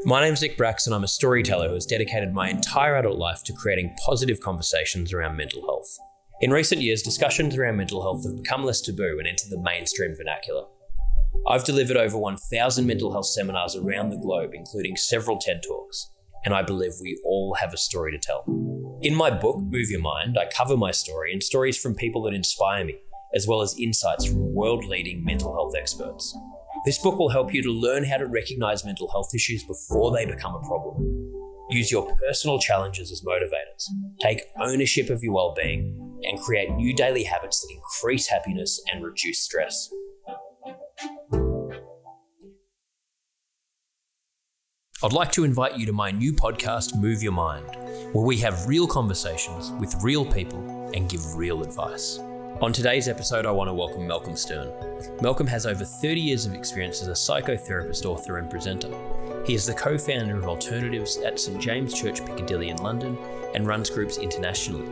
My name's Nick Bracks and I'm a storyteller who has dedicated my entire adult life to creating positive conversations around mental health. In recent years, discussions around mental health have become less taboo and entered the mainstream vernacular. I've delivered over 1,000 mental health seminars around the globe, including several TED Talks, and I believe we all have a story to tell. In my book, Move Your Mind, I cover my story and stories from people that inspire me, as well as insights from world-leading mental health experts. This book will help you to learn how to recognize mental health issues before they become a problem. Use your personal challenges as motivators, take ownership of your well-being, and create new daily habits that increase happiness and reduce stress. I'd like to invite you to my new podcast, Move Your Mind, where we have real conversations with real people and give real advice. On today's episode, I want to welcome Malcolm Stern. Malcolm has over 30 years of experience as a psychotherapist, author and presenter. He is the co-founder of Alternatives at St James Church, Piccadilly in London, and runs groups internationally.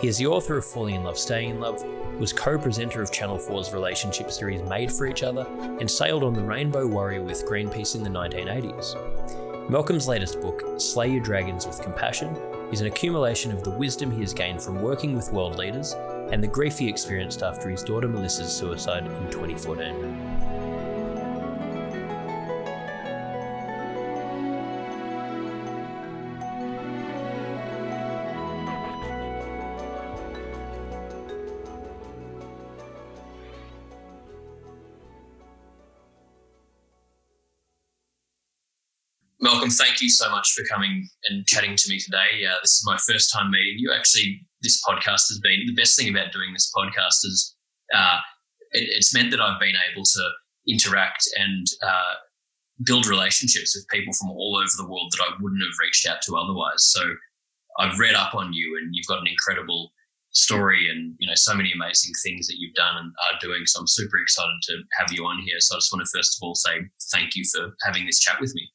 He is the author of Falling in Love, Staying in Love, was co-presenter of Channel 4's relationship series Made for Each Other, and sailed on the Rainbow Warrior with Greenpeace in the 1980s. Malcolm's latest book, Slay Your Dragons with Compassion, is an accumulation of the wisdom he has gained from working with world leaders and the grief he experienced after his daughter Melissa's suicide in 2014. Malcolm, thank you so much for coming and chatting to me today. This is my first time meeting you. Actually, this podcast has been, the best thing about doing this podcast is it's meant that I've been able to interact and build relationships with people from all over the world that I wouldn't have reached out to otherwise. So I've read up on you and you've got an incredible story and, so many amazing things that you've done and are doing. So I'm super excited to have you on here. So I just want to first of all say thank you for having this chat with me.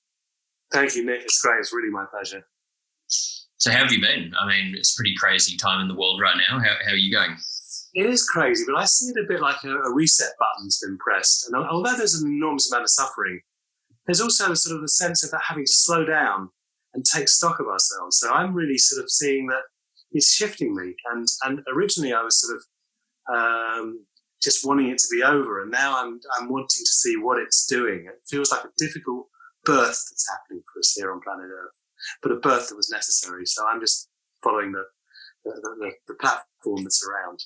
Thank you, Nick. It's great. It's really my pleasure. So how have you been? I mean, it's a pretty crazy time in the world right now. How are you going? It is crazy, but I see it a bit like a reset button's been pressed. And although there's an enormous amount of suffering, there's also sort of the sense of that having to slow down and take stock of ourselves. So I'm really sort of seeing that it's shifting me. And originally I was sort of just wanting it to be over. And now I'm wanting to see what it's doing. It feels like a difficult birth that's happening for us here on planet Earth, but a birth that was necessary. So I'm just following the platform that's around.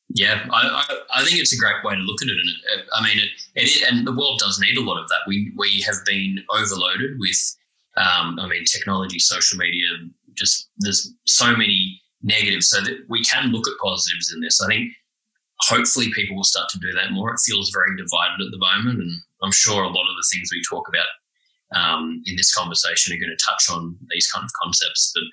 Yeah, I think it's a great way to look at it. And it and the world does need a lot of that. We have been overloaded with, technology, social media. Just there's so many negatives, so that we can look at positives in this. I think hopefully people will start to do that more. It feels very divided at the moment, and I'm sure a lot of the things we talk about in this conversation are going to touch on these kind of concepts. But,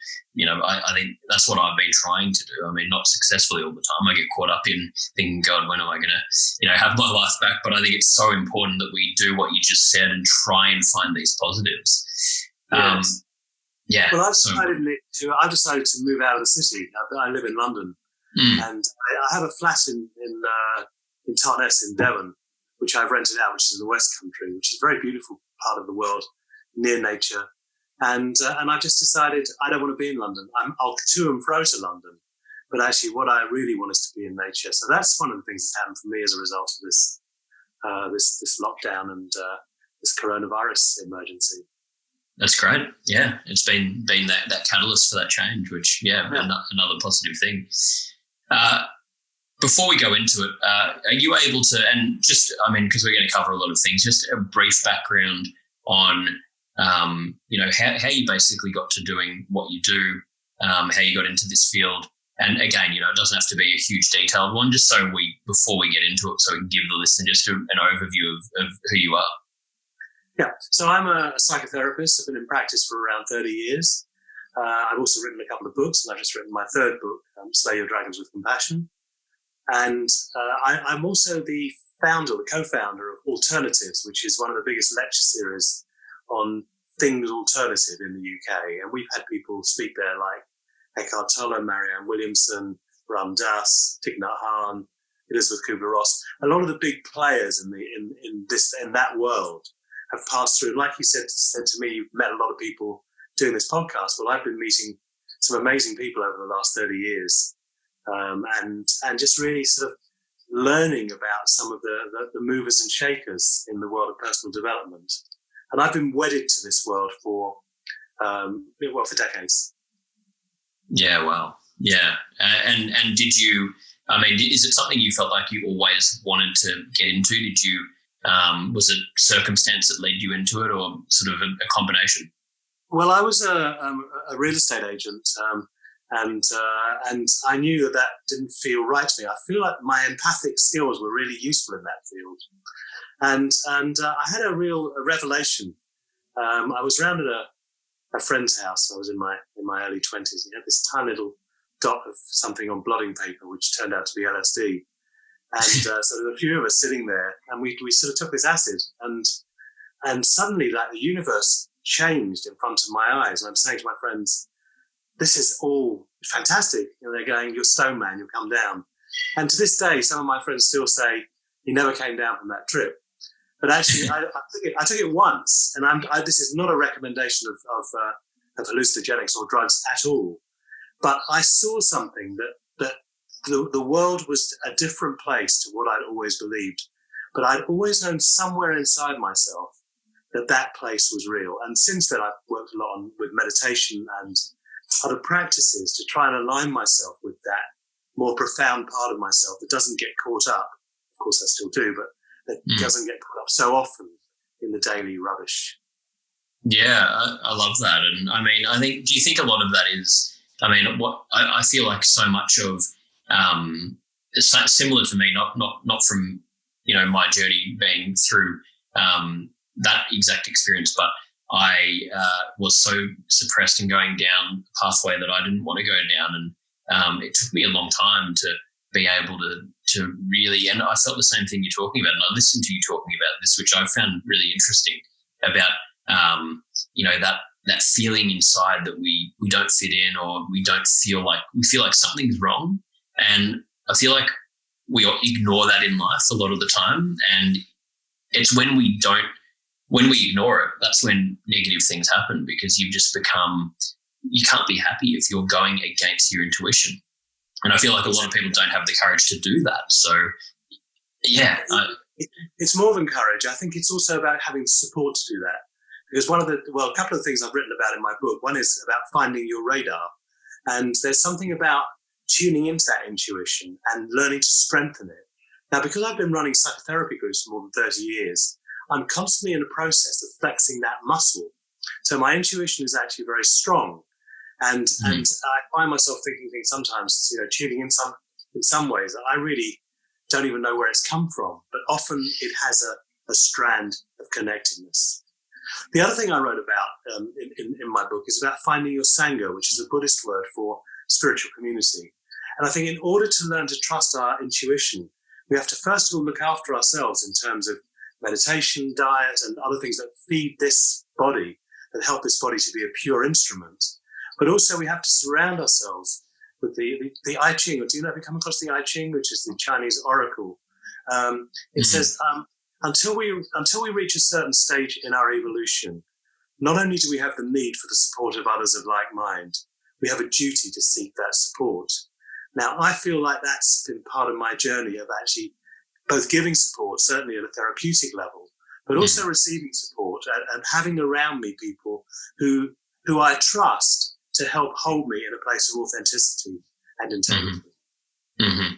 I think that's what I've been trying to do. I mean, not successfully all the time. I get caught up in thinking, God, when am I going to, have my life back? But I think it's so important that we do what you just said and try and find these positives. Yes. Well, I've decided to move out of the city. I live in London, and I have a flat in Totnes in Devon, which I've rented out, which is in the West Country, which is a very beautiful part of the world, near nature. And I've just decided I don't want to be in London. I'll to and fro to London, but actually what I really want is to be in nature. So that's one of the things that's happened for me as a result of this lockdown and this coronavirus emergency. That's great. Yeah, it's been that catalyst for that change, which, another positive thing. Before we go into it, are you able to, and just, because we're going to cover a lot of things, just a brief background on, how you basically got to doing what you do, how you got into this field. And again, it doesn't have to be a huge detailed one, just so before we get into it, so we can give the listener just an overview of who you are. Yeah, so I'm a psychotherapist. I've been in practice for around 30 years. I've also written a couple of books, and I've just written my third book, Slay Your Dragons with Compassion. And I'm also the co-founder of Alternatives, which is one of the biggest lecture series on things alternative in the UK. And we've had people speak there like Eckhart Tolle, Marianne Williamson, Ram Dass, Thich Nhat Hanh, Elizabeth Kubler-Ross. A lot of the big players in that world have passed through. And like you said to me, you've met a lot of people doing this podcast. Well, I've been meeting some amazing people over the last 30 years, and just really sort of learning about some of the movers and shakers in the world of personal development. And I've been wedded to this world for decades. Yeah, wow. Yeah. And did you, is it something you felt like you always wanted to get into? Did you, was it circumstance that led you into it, or sort of a combination? Well, I was a real estate agent, and I knew that didn't feel right to me. I feel like my empathic skills were really useful in that field, and I had a real revelation. I was round at a friend's house. I was in my early 20s. He had this tiny little dot of something on blotting paper, which turned out to be LSD. And so there were a few of us sitting there, and we sort of took this acid, and suddenly, like, the universe changed in front of my eyes. And I'm saying to my friends, "This is all fantastic." And they're going, "You're stone man, you'll come down." And to this day, some of my friends still say he never came down from that trip. But actually, I took it once, and this is not a recommendation of hallucinogenics or drugs at all. But I saw something that the world was a different place to what I'd always believed. But I'd always known somewhere inside myself that place was real. And since then, I've worked a lot with meditation and other practices to try and align myself with that more profound part of myself that doesn't get caught up. Of course, I still do, but that doesn't get caught up so often in the daily rubbish. Yeah, I love that. And I think, do you think a lot of that is, what I feel like so much of, it's similar to me, not from, my journey being through that exact experience, but I was so suppressed and going down a pathway that I didn't want to go down. And it took me a long time to be able to really, and I felt the same thing you're talking about. And I listened to you talking about this, which I found really interesting about, that feeling inside that we don't fit in, or we feel like something's wrong. And I feel like we ignore that in life a lot of the time. And it's when we ignore it, that's when negative things happen, because you can't be happy if you're going against your intuition. And I feel like a lot of people don't have the courage to do that. So, yeah. It's more than courage. I think it's also about having support to do that. Because a couple of things I've written about in my book, one is about finding your radar. And there's something about tuning into that intuition and learning to strengthen it. Now, because I've been running psychotherapy groups for more than 30 years, I'm constantly in a process of flexing that muscle. So my intuition is actually very strong. And I find myself thinking things sometimes, tuning in some ways that I really don't even know where it's come from. But often it has a strand of connectedness. The other thing I wrote about in my book is about finding your Sangha, which is a Buddhist word for spiritual community. And I think in order to learn to trust our intuition, we have to first of all look after ourselves in terms of meditation, diet, and other things that feed this body, that help this body to be a pure instrument. But also we have to surround ourselves with the I Ching. Do you know, have you come across the I Ching, which is the Chinese oracle? It says, until we reach a certain stage in our evolution, not only do we have the need for the support of others of like mind, we have a duty to seek that support. Now, I feel like that's been part of my journey of actually both giving support, certainly at a therapeutic level, but also receiving support and having around me people who I trust to help hold me in a place of authenticity and integrity. Mm-hmm.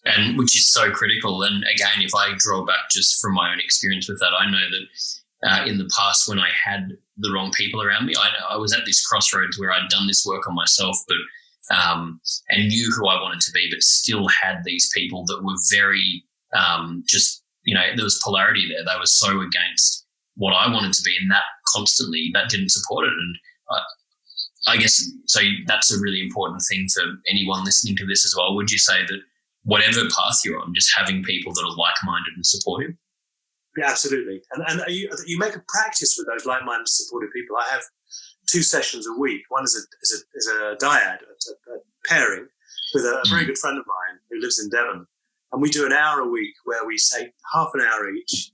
And which is so critical. And again, if I draw back just from my own experience with that, I know that in the past when I had the wrong people around me, I was at this crossroads where I'd done this work on myself, but and knew who I wanted to be, but still had these people that were very there was polarity there. They were so against what I wanted to be, and that didn't support it. And I guess, so that's a really important thing for anyone listening to this as well. Would you say that whatever path you're on, just having people that are like-minded and supportive? Yeah, absolutely. And you make a practice with those like-minded, supportive people. I have 2 sessions a week. One is a dyad, a pairing with a very good friend of mine who lives in Devon. And we do an hour a week where we take half an hour each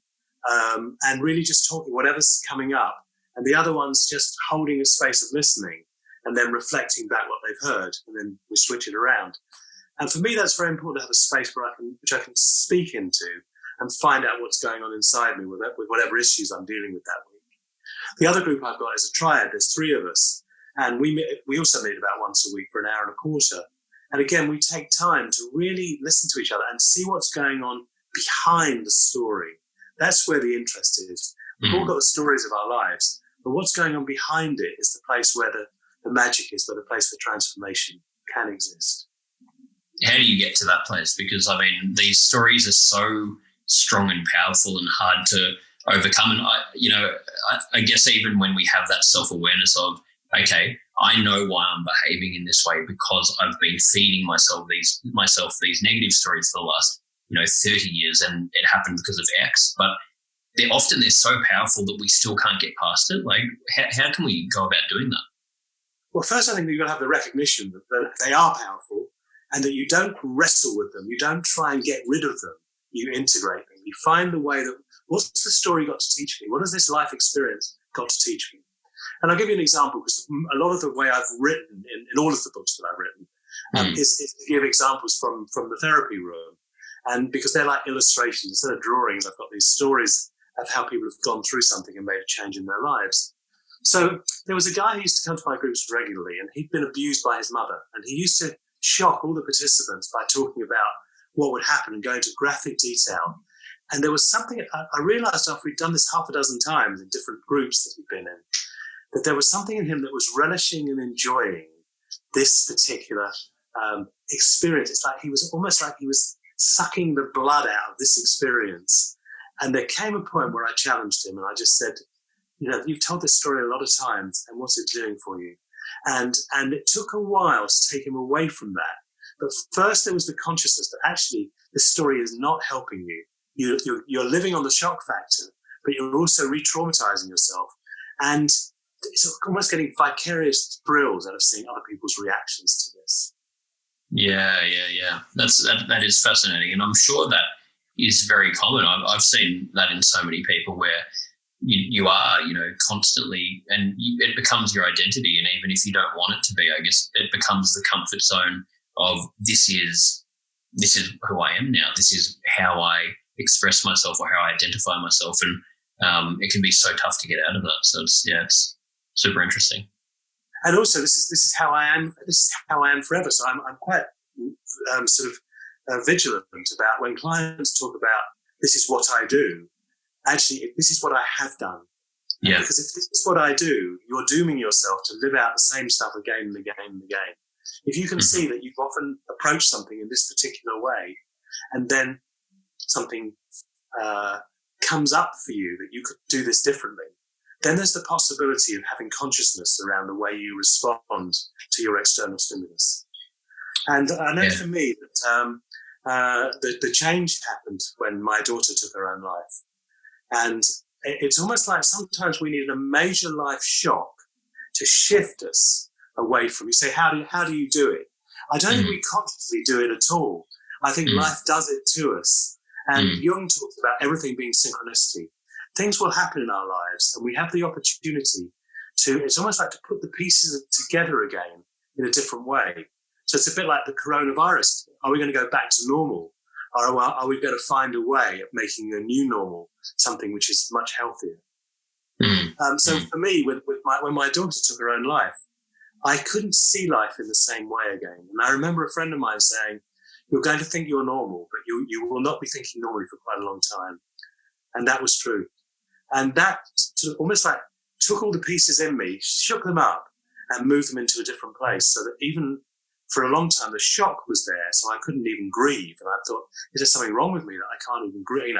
and really just talking whatever's coming up. And the other one's just holding a space of listening and then reflecting back what they've heard, and then we switch it around. And for me, that's very important to have a space which I can speak into and find out what's going on inside me with whatever issues I'm dealing with that week. The other group I've got is a triad. There's 3 of us, and we also meet about once a week for an hour and a quarter. And again, we take time to really listen to each other and see what's going on behind the story. That's where the interest is. We've all got the stories of our lives, but what's going on behind it is the place where the magic is, where the place for transformation can exist. How do you get to that place? Because, I mean, these stories are so strong and powerful and hard to overcome. And, I guess even when we have that self-awareness of, okay, I know why I'm behaving in this way because I've been feeding myself these negative stories for the last, 30 years, and it happened because of X. But they're so powerful that we still can't get past it. Like, how can we go about doing that? Well, first, I think you've got to have the recognition that they are powerful and that you don't wrestle with them. You don't try and get rid of them. You integrate them. You find the way that, what's the story got to teach me? What has this life experience got to teach me? And I'll give you an example, because a lot of the way I've written in all of the books that I've written is to give examples from the therapy room. And because they're like illustrations, instead of drawings, I've got these stories of how people have gone through something and made a change in their lives. So there was a guy who used to come to my groups regularly, and he'd been abused by his mother. And he used to shock all the participants by talking about what would happen and go into graphic detail. And there was something, I realized after we'd done this half a dozen times in different groups that he'd been in, that there was something in him that was relishing and enjoying this particular experience. It's like he was almost like he was sucking the blood out of this experience. And there came a point where I challenged him and I just said, you've told this story a lot of times, and what's it doing for you? And it took a while to take him away from that. But first there was the consciousness that actually this story is not helping you. You're living on the shock factor, but you're also re-traumatizing yourself. And it's almost getting vicarious thrills out of seeing other people's reactions to this. Yeah. That is fascinating. And I'm sure that is very common. I've seen that in so many people where you are, constantly, and it becomes your identity. And even if you don't want it to be, I guess it becomes the comfort zone of this is who I am now. This is how I express myself or how I identify myself. And it can be so tough to get out of that. So it's super interesting. And also, this is how I am. This is how I am forever. So I'm quite vigilant about when clients talk about this is what I do. Actually, this is what I have done. Yeah. Because if this is what I do, you're dooming yourself to live out the same stuff again and again and again. If you can see that you've often approached something in this particular way, and then something comes up for you that you could do this differently, then there's the possibility of having consciousness around the way you respond to your external stimulus. And I know for me that the change happened when my daughter took her own life. And it's almost like sometimes we need a major life shock to shift us away from, you say, how do you do it? I don't think we consciously do it at all. I think life does it to us. And Jung talks about everything being synchronicity. Things will happen in our lives, and we have the opportunity to, it's almost like to put the pieces together again in a different way. So it's a bit like the coronavirus. Are we going to go back to normal? Or are we going to find a way of making a new normal something which is much healthier? So for me, when my daughter took her own life, I couldn't see life in the same way again. And I remember a friend of mine saying, you're going to think you're normal, but you will not be thinking normally for quite a long time. And that was true. And that sort of almost like took all the pieces in me, shook them up and moved them into a different place, so that even for a long time, the shock was there, so I couldn't even grieve. And I thought, is there something wrong with me that I can't even grieve?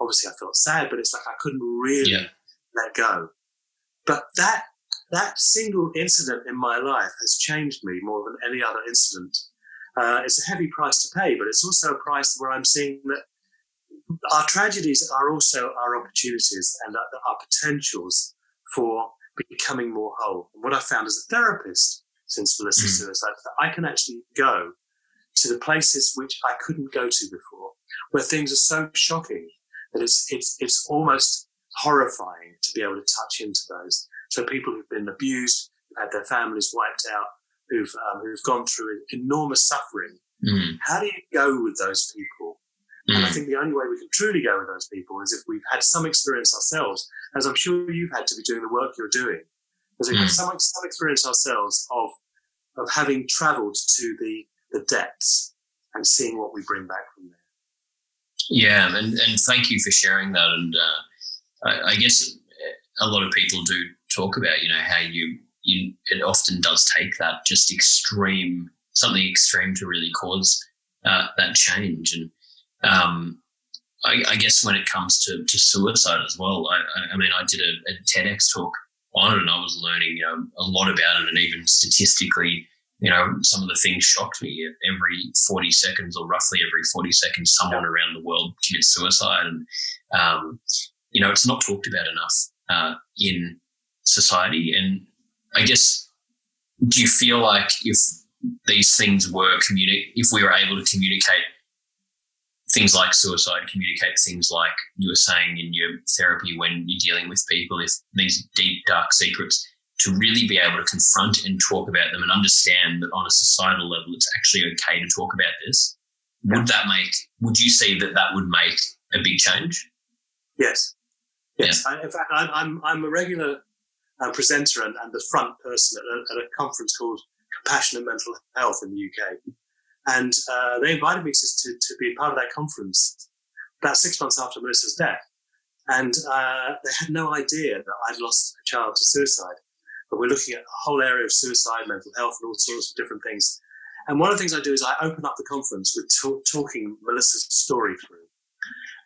Obviously I felt sad, but it's like I couldn't really let go. But that single incident in my life has changed me more than any other incident. It's a heavy price to pay, but it's also a price where I'm seeing that our tragedies are also our opportunities and our potentials for becoming more whole. And what I found as a therapist since Melissa's suicide, that I can actually go to the places which I couldn't go to before, where things are so shocking that it's almost horrifying to be able to touch into those. So people who've been abused, who've had their families wiped out, who've gone through enormous suffering. How do you go with those people? And I think the only way we can truly go with those people is if we've had some experience ourselves, as I'm sure you've had to be doing the work you're doing, as we have some experience ourselves of having travelled to the depths and seeing what we bring back from there. Yeah, and thank you for sharing that. And I guess a lot of people do talk about, how it often does take that just something extreme to really cause that change. And I guess when it comes to suicide as well, I mean, I did a TEDx talk on it, and I was learning, a lot about it, and even statistically, some of the things shocked me. Every 40 seconds, or roughly every 40 seconds, someone around the world commits suicide, and it's not talked about enough in society. And I guess, do you feel like if these things were if we were able to communicate things like suicide, communicate things like you were saying in your therapy when you're dealing with people, if these deep, dark secrets, to really be able to confront and talk about them and understand that on a societal level it's actually okay to talk about this, would you say that would make a big change? Yes. Yeah. In fact, I'm a regular presenter and the front person at a conference called Compassionate Mental Health in the UK. And they invited me to be part of that conference about 6 months after Melissa's death. And they had no idea that I'd lost a child to suicide. But we're looking at a whole area of suicide, mental health, and all sorts of different things. And one of the things I do is I open up the conference with talking Melissa's story through.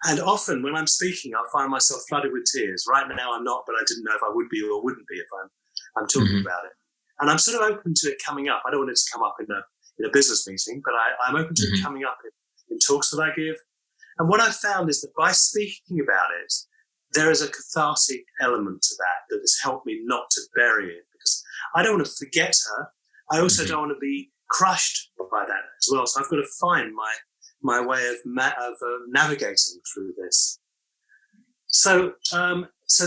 And often when I'm speaking, I find myself flooded with tears. Right now I'm not, but I didn't know if I would be or wouldn't be if I'm talking about it. And I'm sort of open to it coming up. I don't want it to come up in a business meeting, but I'm open to it coming up in talks that I give. And what I've found is that by speaking about it, there is a cathartic element to that has helped me not to bury it, because I don't want to forget her. I also don't want to be crushed by that as well. So I've got to find my way of navigating through this. So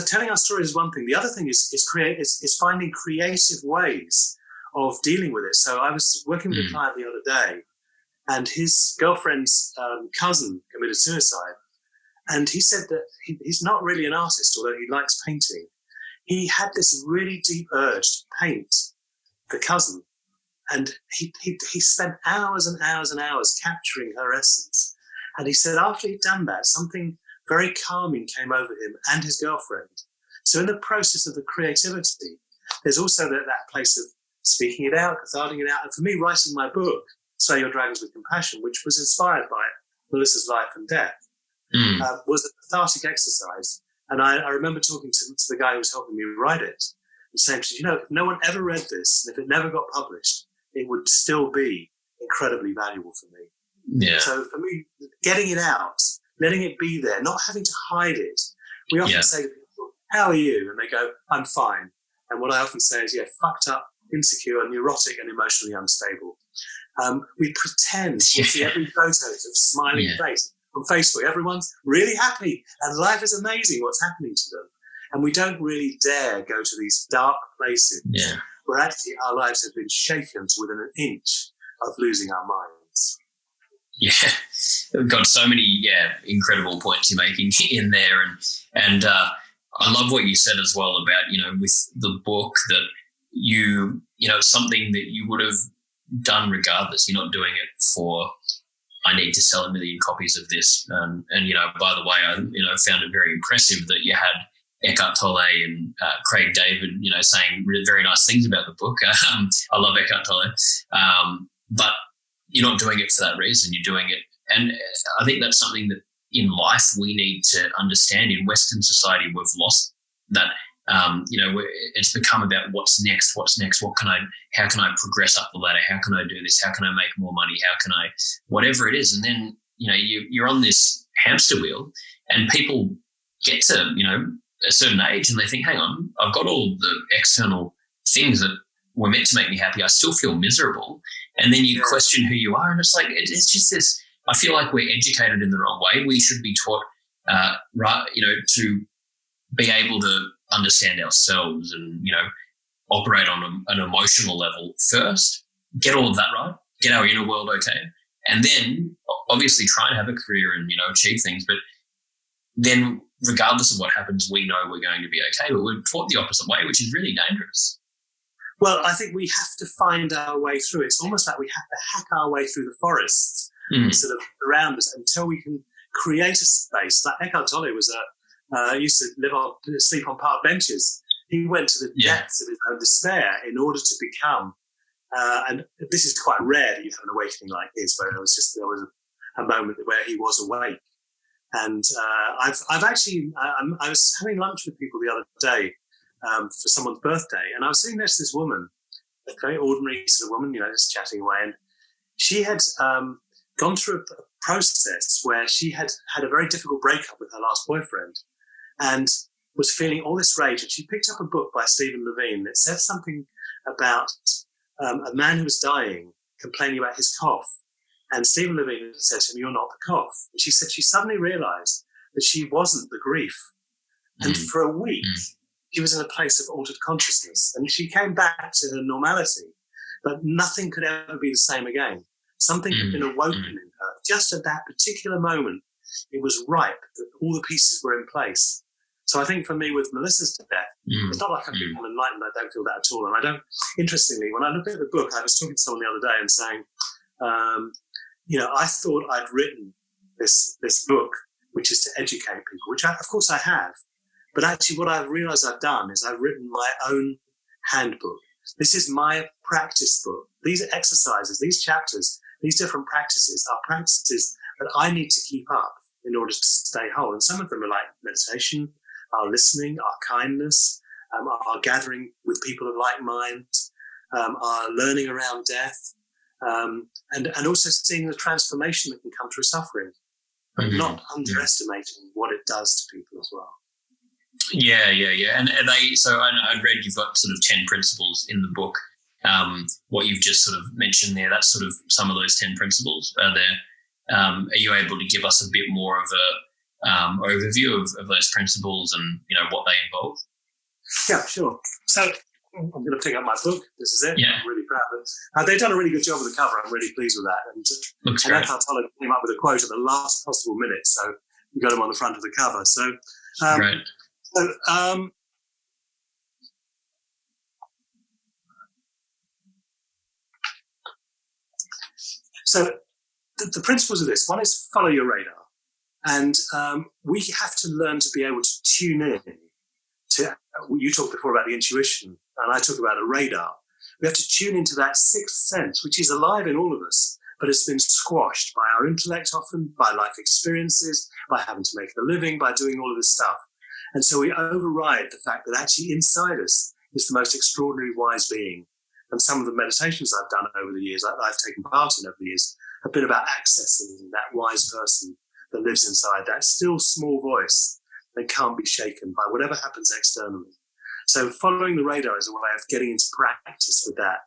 telling our stories is one thing. The other thing is finding creative ways of dealing with it. So I was working with a client the other day, and his girlfriend's cousin committed suicide. And he said that he's not really an artist, although he likes painting. He had this really deep urge to paint the cousin. And he spent hours and hours and hours capturing her essence. And he said after he'd done that, something very calming came over him and his girlfriend. So in the process of the creativity, there's also that place of speaking it out, catharting it out. And for me, writing my book, Slay Your Dragons with Compassion, which was inspired by Melissa's life and death, was a cathartic exercise. And I remember talking to the guy who was helping me write it and saying, if no one ever read this, and if it never got published, it would still be incredibly valuable for me. Yeah. So for me, getting it out, letting it be there, not having to hide it. We often say to people, how are you? And they go, I'm fine. And what I often say is, fucked up, insecure, neurotic, and emotionally unstable. We pretend we see every photos of smiling face on Facebook. Everyone's really happy and life is amazing what's happening to them. And we don't really dare go to these dark places where actually our lives have been shaken to within an inch of losing our minds. Yeah, we've got so many incredible points you're making in there, and I love what you said as well about with the book that it's something that you would have done regardless. You're not doing it for I need to sell 1 million copies of this, and by the way, I found it very impressive that you had Eckhart Tolle and Craig David saying really very nice things about the book. I love Eckhart Tolle, but you're not doing it for that reason. You're doing it. And I think that's something that in life we need to understand. In Western society, we've lost that. It's become about what's next, how can I progress up the ladder? How can I do this? How can I make more money? How can I, whatever it is. And then, you're on this hamster wheel, and people get to, a certain age and they think, hang on, I've got all the external things that were meant to make me happy. I still feel miserable. And then you question who you are. And it's like, it's just this, I feel like we're educated in the wrong way. We should be taught right, to be able to understand ourselves and, operate on an emotional level first, get all of that right, get our inner world okay, and then obviously try and have a career and, achieve things. But then regardless of what happens, we know we're going to be okay. But we're taught the opposite way, which is really dangerous. Well, I think we have to find our way through. It's almost like we have to hack our way through the forests sort of around us until we can create a space. Like Eckhart Tolle used to sleep on park benches. He went to the depths of his own despair in order to become, and this is quite rare that you have an awakening like his, where there was a moment where he was awake. And I was having lunch with people the other day for someone's birthday, and I was sitting next to this woman, a very ordinary sort of woman, just chatting away, and she had gone through a process where she had a very difficult breakup with her last boyfriend, and was feeling all this rage. And she picked up a book by Stephen Levine that said something about a man who was dying, complaining about his cough. And Stephen Levine said to him, "You're not the cough." And she said she suddenly realized that she wasn't the grief. And for a week, she was in a place of altered consciousness. And she came back to her normality, but nothing could ever be the same again. Something had been awoken in her. Just at that particular moment, it was ripe, that all the pieces were in place. So I think for me, with Melissa's death, it's not like I've become enlightened. I don't feel that at all. And interestingly, when I look at the book, I was talking to someone the other day and saying, I thought I'd written this book, which is to educate people, which of course I have. But actually what I've realized I've done is I've written my own handbook. This is my practice book. These exercises, these chapters, these different practices are practices that I need to keep up in order to stay whole. And some of them are like meditation, our listening, our kindness, our gathering with people of like minds, our learning around death, and also seeing the transformation that can come through suffering, but not underestimating what it does to people as well. Yeah. And I'd read you've got sort of 10 principles in the book. What you've just sort of mentioned there, that's sort of some of those 10 principles. Are you able to give us a bit more of a overview of those principles and what they involve? Yeah, sure. So I'm going to pick up my book. This is it. Yeah. I'm really proud of it. They've done a really good job with the cover. I'm really pleased with that. And Eckhart Tolle came up with a quote at the last possible minute, so we got him on the front of the cover. So, right. So the principles of this, one is follow your radar. And we have to learn to be able to tune in to, you talked before about the intuition, and I talk about the radar. We have to tune into that sixth sense, which is alive in all of us, but it's been squashed by our intellect often, by life experiences, by having to make a living, by doing all of this stuff. And so we override the fact that actually inside us is the most extraordinary wise being. And some of the meditations I've done over the years, I've taken part in over the years, have been about accessing that wise person that lives inside, that still small voice that can't be shaken by whatever happens externally. So following the radar is a way of getting into practice with that.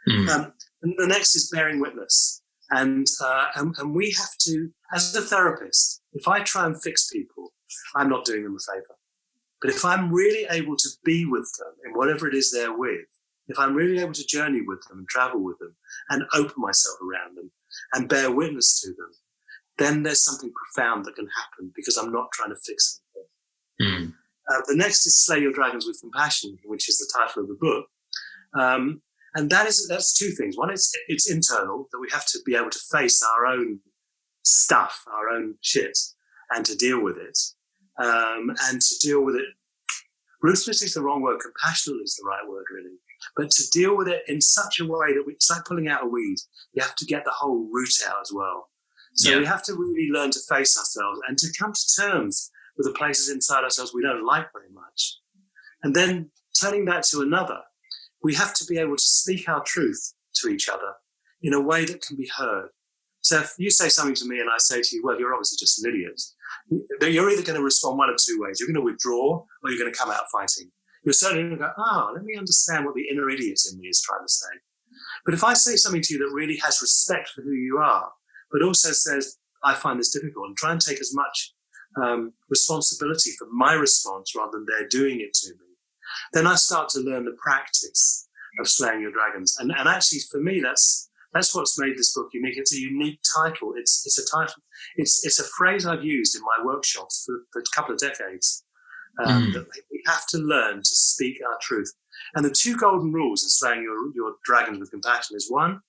And the next is bearing witness. And we have to, as a therapist, if I try and fix people, I'm not doing them a favor. But if I'm really able to be with them in whatever it is they're with, if I'm really able to journey with them and travel with them and open myself around them and bear witness to them, then there's something profound that can happen because I'm not trying to fix anything. The next is Slay Your Dragons with Compassion, which is the title of the book. And that's two things. One is it's internal, that we have to be able to face our own stuff, our own shit, and to deal with it. And to deal with it, ruthlessly is the wrong word, compassionately is the right word, really. But to deal with it in such a way that it's like pulling out a weed. You have to get the whole root out as well. So we have to really learn to face ourselves and to come to terms with the places inside ourselves we don't like very much. And then turning that to another, we have to be able to speak our truth to each other in a way that can be heard. So if you say something to me and I say to you, well, you're obviously just an idiot, you're either going to respond one of two ways. You're going to withdraw or you're going to come out fighting. You're certainly going to go, let me understand what the inner idiot in me is trying to say. But if I say something to you that really has respect for who you are, but also says, I find this difficult, and try and take as much responsibility for my response rather than their doing it to me, then I start to learn the practice of slaying your dragons. And actually, for me, that's what's made this book unique. It's a unique title. It's a title. It's a phrase I've used in my workshops for a couple of decades. That we have to learn to speak our truth. And the two golden rules in slaying your dragons with compassion is: one,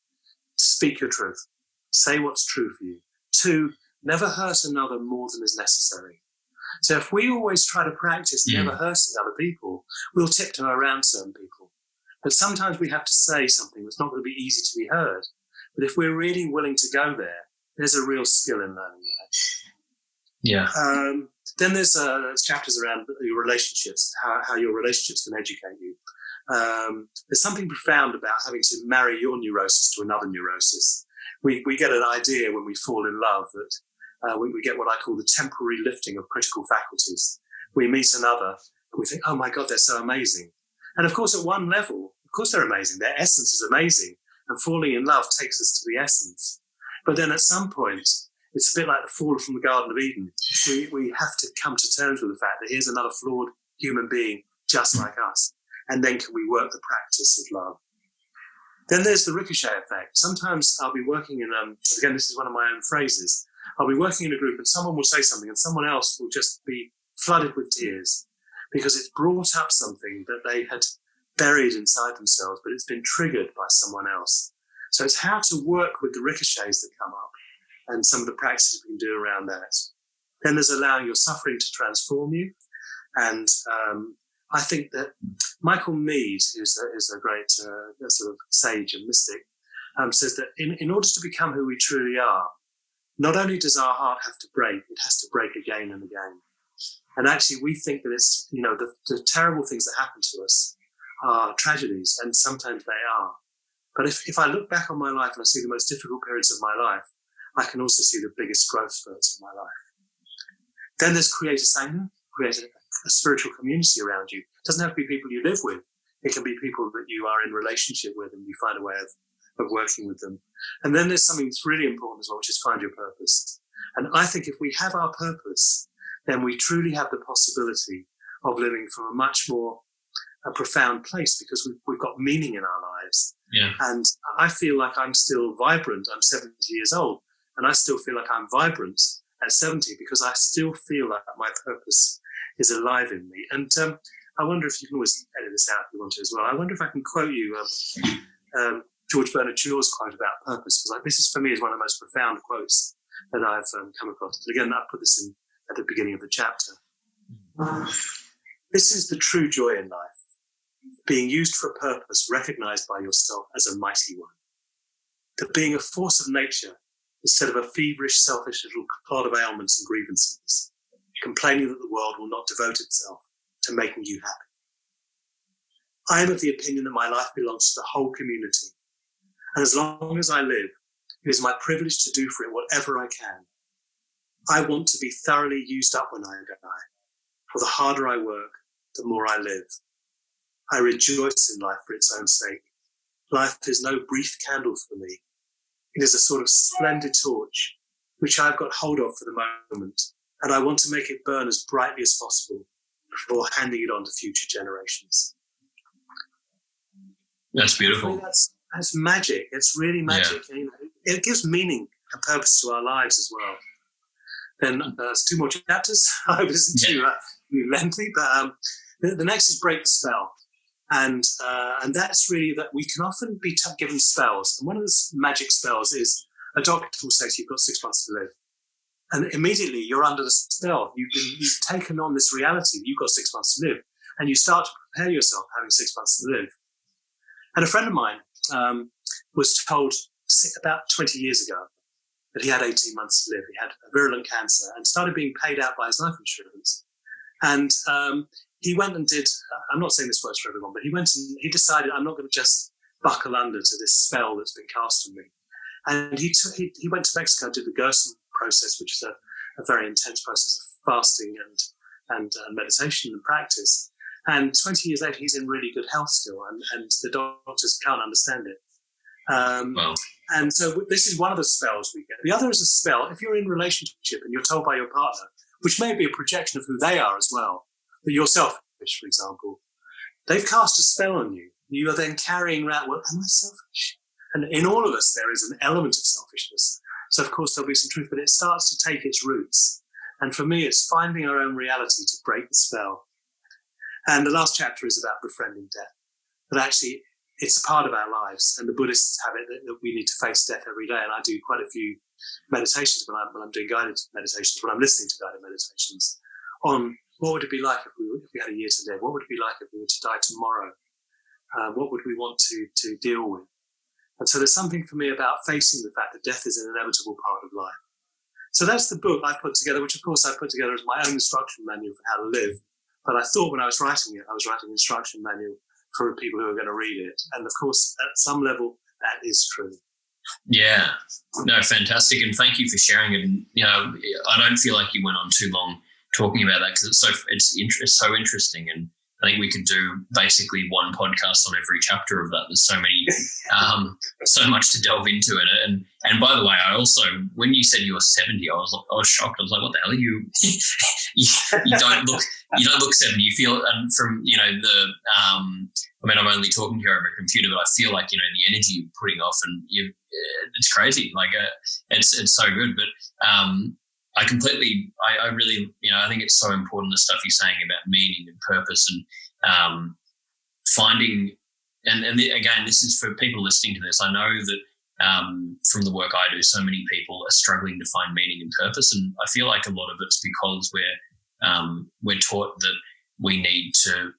speak your truth. Say what's true for you. Two, never hurt another more than is necessary. So if we always try to practice never hurting other people, we'll tiptoe around certain people. But sometimes we have to say something that's not going to be easy to be heard. But if we're really willing to go there, there's a real skill in learning that. Yeah. Then there's chapters around your relationships, how your relationships can educate you. There's something profound about having to marry your neurosis to another neurosis. We get an idea when we fall in love that we get what I call the temporary lifting of critical faculties. We meet another and we think, oh my God, they're so amazing. And of course, at one level, of course they're amazing. Their essence is amazing. And falling in love takes us to the essence. But then at some point, it's a bit like the fall from the Garden of Eden. We have to come to terms with the fact that here's another flawed human being just like us. And then can we work the practice of love? Then there's the ricochet effect. Sometimes I'll be working in, again, this is one of my own phrases. I'll be working in a group and someone will say something and someone else will just be flooded with tears because it's brought up something that they had buried inside themselves, but it's been triggered by someone else. So it's how to work with the ricochets that come up and some of the practices we can do around that. Then there's allowing your suffering to transform you. And I think that Michael Meade, who's a great sort of sage and mystic, says that in order to become who we truly are, not only does our heart have to break, it has to break again and again. And actually, we think that it's, the terrible things that happen to us are tragedies, and sometimes they are. But if I look back on my life and I see the most difficult periods of my life, I can also see the biggest growth spurts of my life. Then there's create a sangha, create a spiritual community around you. It doesn't have to be people you live with. It can be people that you are in relationship with and you find a way of working with them. And then there's something that's really important as well, which is find your purpose. And I think if we have our purpose, then we truly have the possibility of living from a much more profound place because we've got meaning in our lives. Yeah. And I feel like I'm still vibrant. I'm 70 years old and I still feel like I'm vibrant at 70 because I still feel like my purpose is alive in me. And I wonder if you can always edit this out if you want to as well. I wonder if I can quote you George Bernard Shaw's quote about purpose, because this is for me is one of the most profound quotes that I've come across. And again, I put this in at the beginning of the chapter. This is the true joy in life, being used for a purpose recognized by yourself as a mighty one. That being a force of nature instead of a feverish, selfish little clod of ailments and grievances, complaining that the world will not devote itself to making you happy. I am of the opinion that my life belongs to the whole community. And as long as I live, it is my privilege to do for it whatever I can. I want to be thoroughly used up when I die. For the harder I work, the more I live. I rejoice in life for its own sake. Life is no brief candle for me. It is a sort of splendid torch, which I've got hold of for the moment, and I want to make it burn as brightly as possible before handing it on to future generations. That's beautiful. That's magic. It's really magic. Yeah. It gives meaning and purpose to our lives as well. Then there's two more chapters. I hope it isn't too lengthy, but the next is break the spell. And that's really that we can often be given spells. And one of the magic spells is a doctor will say to you, you've got 6 months to live. And immediately you're under the spell. You've taken on this reality. You've got 6 months to live. And you start to prepare yourself having 6 months to live. And a friend of mine was told about 20 years ago that he had 18 months to live. He had a virulent cancer and started being paid out by his life insurance. And he went and did, I'm not saying this works for everyone, but he went and he decided, I'm not going to just buckle under to this spell that's been cast on me. And he went to Mexico, did the Gerson process, which is a very intense process of fasting and meditation and practice. And 20 years later, he's in really good health still, and the doctors can't understand it. Wow. And so this is one of the spells we get. The other is a spell. If you're in a relationship and you're told by your partner, which may be a projection of who they are as well. But you're selfish, for example. They've cast a spell on you. You are then carrying around, well, am I selfish? And in all of us, there is an element of selfishness. So, of course, there'll be some truth, but it starts to take its roots. And for me, it's finding our own reality to break the spell. And the last chapter is about befriending death. But actually, it's a part of our lives. And the Buddhists have it that we need to face death every day. And I do quite a few meditations when I'm doing guided meditations, when I'm listening to guided meditations, on what would it be like if we had a year to live? What would it be like if we were to die tomorrow? What would we want to deal with? And so there's something for me about facing the fact that death is an inevitable part of life. So that's the book I put together, which of course I put together as my own instruction manual for how to live. But I thought when I was writing it, I was writing an instruction manual for people who are going to read it. And of course, at some level, that is true. Yeah, no, fantastic. And thank you for sharing it. And, I don't feel like you went on too long talking about that because it's so interesting. And I think we could do basically one podcast on every chapter of that. There's so many, so much to delve into it. And by the way, I also, when you said you were 70, I was shocked. I was like, what the hell are you? you don't look 70. You feel, and from, I'm only talking here over a computer, but I feel like, the energy you're putting off and it's crazy. Like, it's so good. But, I really, I think it's so important, the stuff you're saying about meaning and purpose and finding, and again, this is for people listening to this. I know that from the work I do, so many people are struggling to find meaning and purpose. And I feel like a lot of it's because we're taught that we need to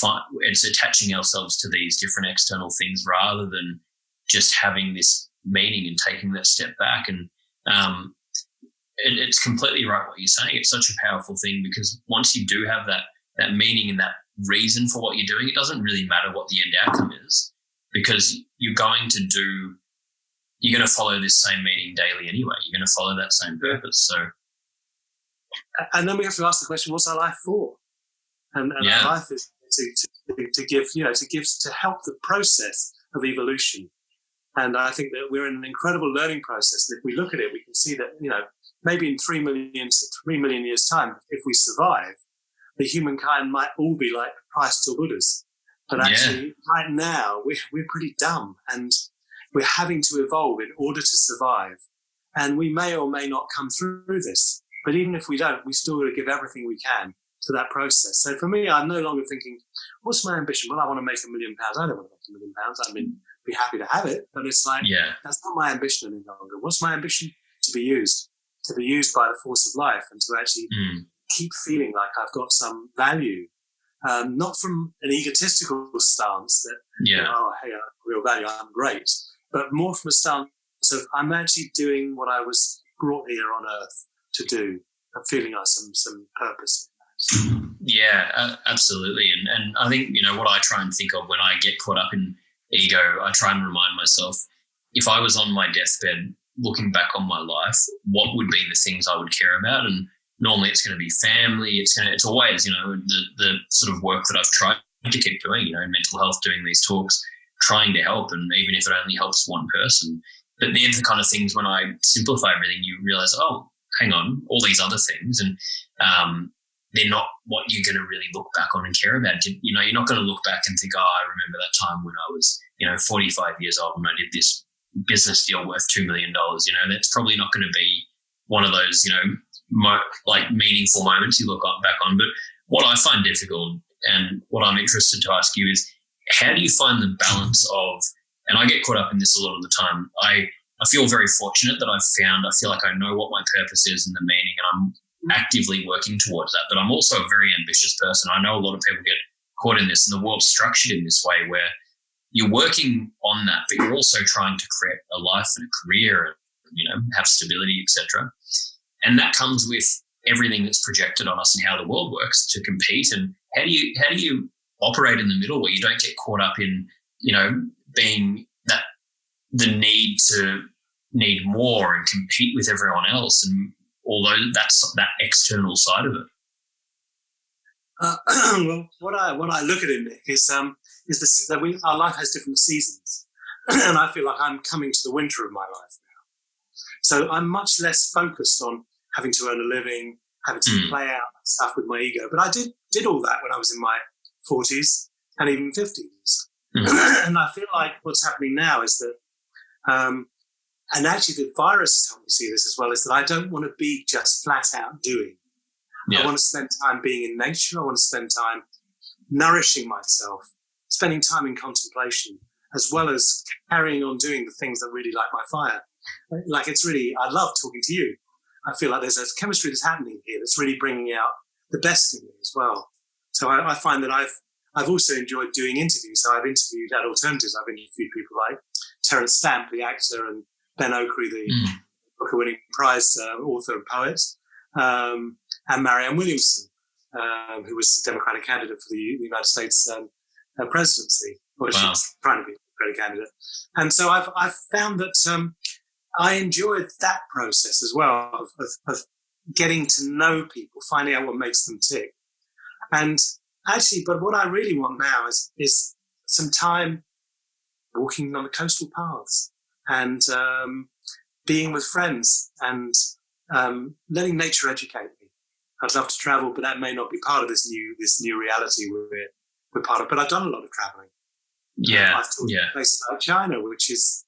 find, it's attaching ourselves to these different external things rather than just having this meaning and taking that step back. And, it's completely right what you're saying. It's such a powerful thing because once you do have that meaning and that reason for what you're doing, it doesn't really matter what the end outcome is because you're going to follow this same meaning daily anyway. You're going to follow that same purpose. So, and then we have to ask the question: what's our life for? And our life is to give, to help the process of evolution. And I think that we're in an incredible learning process. And if we look at it, we can see that, maybe in 3 million years' time, if we survive, the humankind might all be like Christ or Buddhas. But actually, right now, we're pretty dumb and we're having to evolve in order to survive. And we may or may not come through this. But even if we don't, we still got to give everything we can to that process. So for me, I'm no longer thinking, what's my ambition? Well, I want to make £1 million. I don't want to make £1 million. I mean, be happy to have it, but it's like, that's not my ambition any longer. What's my ambition? To be used by the force of life and to actually keep feeling like I've got some value, not from an egotistical stance that, hey, I have real value, I'm great, but more from a stance of I'm actually doing what I was brought here on earth to do and feeling like some purpose in that. Yeah, absolutely. And I think, what I try and think of when I get caught up in ego, I try and remind myself, if I was on my deathbed looking back on my life, what would be the things I would care about? And normally it's going to be family. It's always, the sort of work that I've tried to keep doing, mental health, doing these talks, trying to help. And even if it only helps one person, but they're the kind of things when I simplify everything, you realize, oh, hang on, all these other things. And, they're not what you're going to really look back on and care about. You're not going to look back and think, oh, I remember that time when I was, 45 years old and I did this business deal worth $2 million. That's probably not going to be one of those, meaningful moments you look back on. But what I find difficult and what I'm interested to ask you is, how do you find the balance of, and I get caught up in this a lot of the time, I feel very fortunate that I feel like I know what my purpose is and the meaning, and I'm actively working towards that. But I'm also a very ambitious person. I know a lot of people get caught in this, and the world's structured in this way where you're working on that, but you're also trying to create a life and a career and, have stability, etc. And that comes with everything that's projected on us and how the world works to compete. And how do you operate in the middle where you don't get caught up in, being that the need more and compete with everyone else, and although that's that external side of it? Well, what I look at it, Nick, is that our life has different seasons, and I feel like I'm coming to the winter of my life now. So I'm much less focused on having to earn a living, having to play out stuff with my ego. But I did all that when I was in my 40s and even 50s. And I feel like what's happening now is that, and actually the virus has helped me see this as well, is that I don't want to be just flat out doing. I want to spend time being in nature. I want to spend time nourishing myself, spending time in contemplation, as well as carrying on doing the things that really light my fire. Like I love talking to you. I feel like there's a chemistry that's happening here that's really bringing out the best in me as well. So I find that I've also enjoyed doing interviews. So I've interviewed at Alternatives. I've interviewed people like Terence Stamp, the actor, and Ben Okri, the Booker-winning prize author and poet, and Marianne Williamson, who was the Democratic candidate for the United States presidency, or she was trying to be a Democratic candidate. And so I've found that I enjoyed that process as well of getting to know people, finding out what makes them tick. And actually, but what I really want now is some time walking on the coastal paths and being with friends and letting nature educate me. I'd love to travel, but that may not be part of this new reality we're part of. But I've done a lot of traveling. I've toured places like China, which is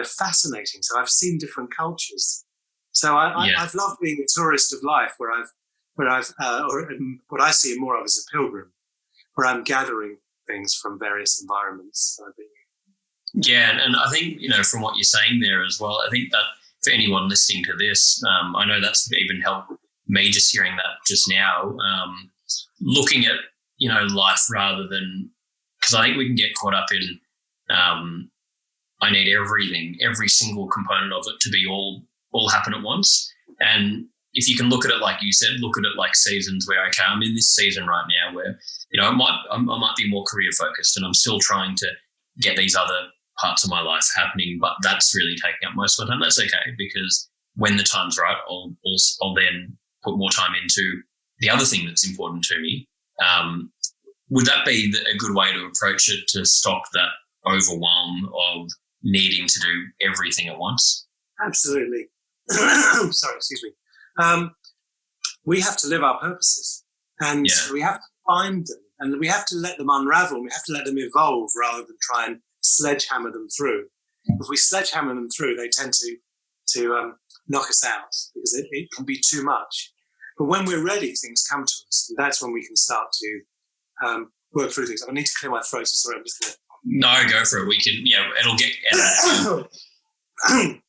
fascinating. So I've seen different cultures. So I've loved being a tourist of life, where I've or what I see more of as a pilgrim, where I'm gathering things from various environments. Yeah, and I think, from what you're saying there as well, I think that for anyone listening to this, I know that's even helped me just hearing that just now, looking at, life rather than, because I think we can get caught up in, I need every single component of it to be all happen at once. And if you can look at it, like you said, look at it like seasons where, okay, I'm in this season right now where, I might be more career focused and I'm still trying to get these other parts of my life happening, but that's really taking up most of my time. That's okay, because when the time's right, I'll then put more time into the other thing that's important to me. Would that be a good way to approach it, to stop that overwhelm of needing to do everything at once? Absolutely. Sorry, excuse me. We have to live our purposes, and we have to find them, and we have to let them unravel, and we have to let them evolve rather than try and sledgehammer them through. If we sledgehammer them through, they tend to knock us out, because it can be too much. But when we're ready, things come to us, and that's when we can start to work through things. I need to clear my throat, so sorry, I'm just going to... No, go for it. We can, it'll get edited.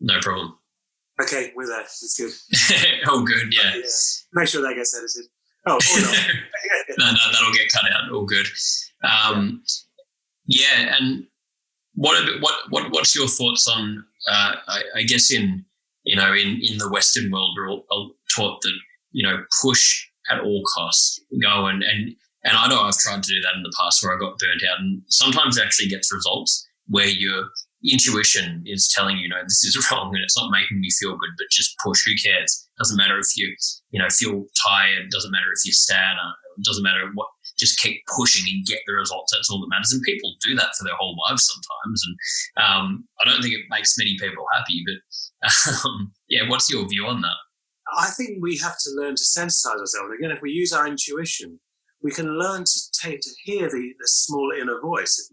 No problem. Okay, we're there. It's good. Oh, good, yeah. Make sure that gets edited. Oh, or not. No, that'll get cut out. All good. And what's your thoughts on? I guess in the Western world, we're all taught that push at all costs, go and I know I've tried to do that in the past where I got burnt out, and sometimes it actually gets results where your intuition is telling you, this is wrong and it's not making me feel good, but just push. Who cares? Doesn't matter if you feel tired. Doesn't matter if you're sad. Doesn't matter what. Just keep pushing and get the results. That's all that matters. And people do that for their whole lives sometimes. And I don't think it makes many people happy. But what's your view on that? I think we have to learn to sensitize ourselves. Again, if we use our intuition, we can learn to hear the small inner voice.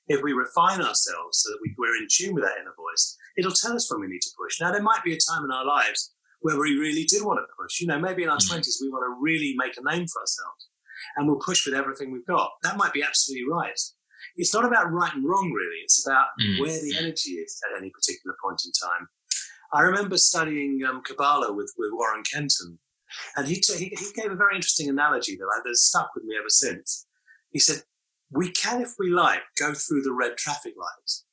If we refine ourselves so that we're in tune with that inner voice, it'll tell us when we need to push. Now, there might be a time in our lives where we really do want to push. Maybe in our 20s, we want to really make a name for ourselves, and we'll push with everything we've got. That might be absolutely right. It's not about right and wrong, really. It's about where the energy is at any particular point in time. I remember studying Kabbalah with Warren Kenton, and he gave a very interesting analogy that has stuck with me ever since. He said, we can, if we like, go through the red traffic lights,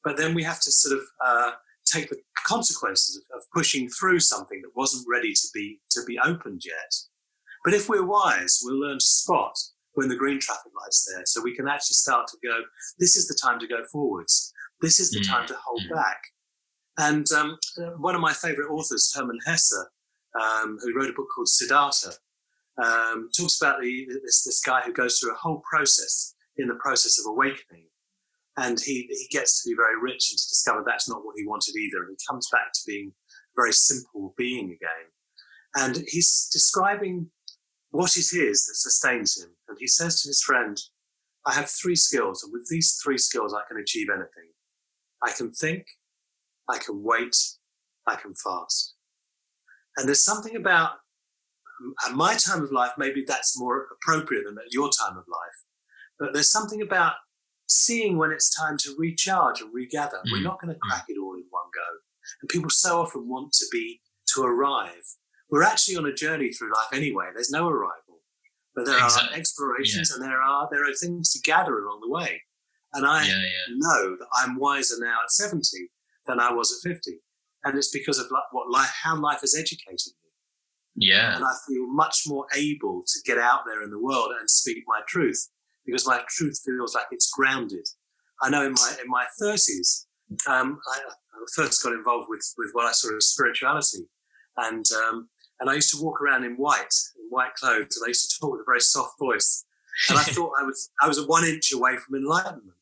but then we have to sort of take the consequences of pushing through something that wasn't ready to be opened yet. But if we're wise, we'll learn to spot when the green traffic light's there, so we can actually start to go, this is the time to go forwards. This is the time to hold back. And one of my favorite authors, Hermann Hesse, who wrote a book called Siddhartha, talks about this guy who goes through a whole process in the process of awakening. And he gets to be very rich and to discover that's not what he wanted either. And he comes back to being a very simple being again. And he's describing what it is that sustains him. And he says to his friend, I have 3 skills, and with these 3 skills, I can achieve anything. I can think, I can wait, I can fast. And there's something about, at my time of life, maybe that's more appropriate than at your time of life, but there's something about seeing when it's time to recharge and regather. We're not going to crack it all in one go. And people so often want to arrive. We're actually on a journey through life anyway. There's no arrival, but there are explorations and there are things to gather along the way. And I know that I'm wiser now at 70 than I was at 50. And it's because of how life has educated me. Yeah. And I feel much more able to get out there in the world and speak my truth, because my truth feels like it's grounded. I know in my 30s, I first got involved with what I saw as spirituality. And I used to walk around in white clothes, and I used to talk with a very soft voice. And I thought I was 1 inch away from enlightenment.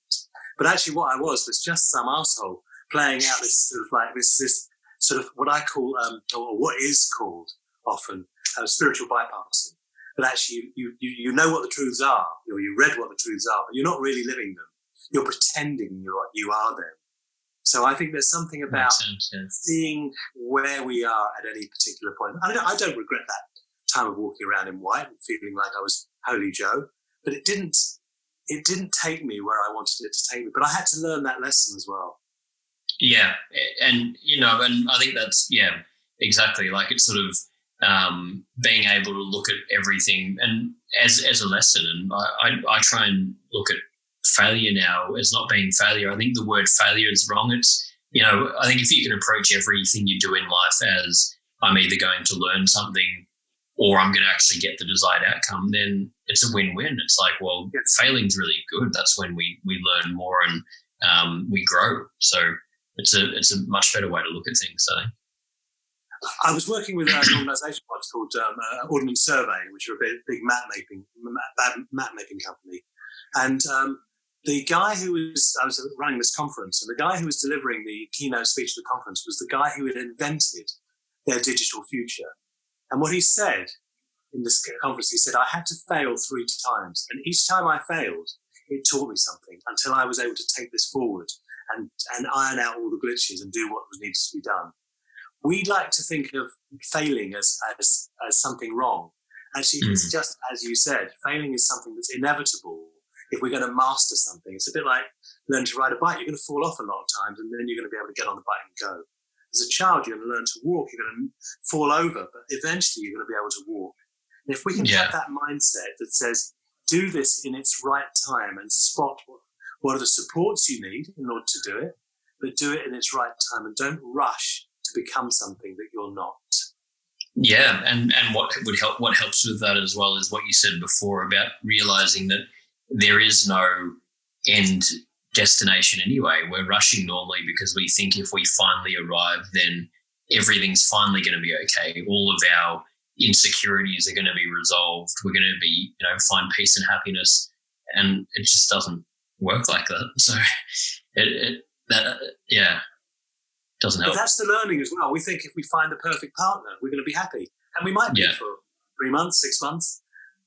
But actually what I was just some asshole playing out this sort of like this sort of what I call, or what is called often, spiritual bypassing. But actually you know what the truths are, or you read what the truths are, but you're not really living them. You're pretending you are them. So I think there's something about seeing where we are at any particular point. I don't regret that time of walking around in white and feeling like I was Holy Joe, but it didn't take me where I wanted it to take me. But I had to learn that lesson as well. Yeah, and and I think that's exactly, like it's sort of being able to look at everything and as a lesson. And I try and look at failure now as not being failure. I think the word failure is wrong. It's, I think if you can approach everything you do in life as I'm either going to learn something or I'm going to actually get the desired outcome, then it's a win-win. It's like, well, failing's really good. That's when we learn more and we grow. So it's a much better way to look at things, I think. I was working with an organisation once called Ordnance Survey, which are a big map mapping company. And the guy I was running this conference, and the guy who was delivering the keynote speech of the conference was the guy who had invented their digital future. And what he said in this conference, he said, I had to fail 3 times. And each time I failed, it taught me something until I was able to take this forward and iron out all the glitches and do what was needed to be done. We like to think of failing as something wrong. Actually, it's just as you said, failing is something that's inevitable. If we're going to master something, it's a bit like learning to ride a bike. You're going to fall off a lot of times, and then you're going to be able to get on the bike and go. As a child, you're going to learn to walk. You're going to fall over, but eventually you're going to be able to walk. And if we can have that mindset that says, do this in its right time and spot what are the supports you need in order to do it, but do it in its right time and don't rush to become something that you're not. Yeah, and what helps with that as well is what you said before about realizing that there is no end destination anyway. We're rushing normally because we think if we finally arrive, then everything's finally going to be okay. All of our insecurities are going to be resolved. We're going to be, find peace and happiness, and it just doesn't work like that. So doesn't help. But that's the learning as well. We think if we find the perfect partner, we're going to be happy, and we might be for 3 months, 6 months.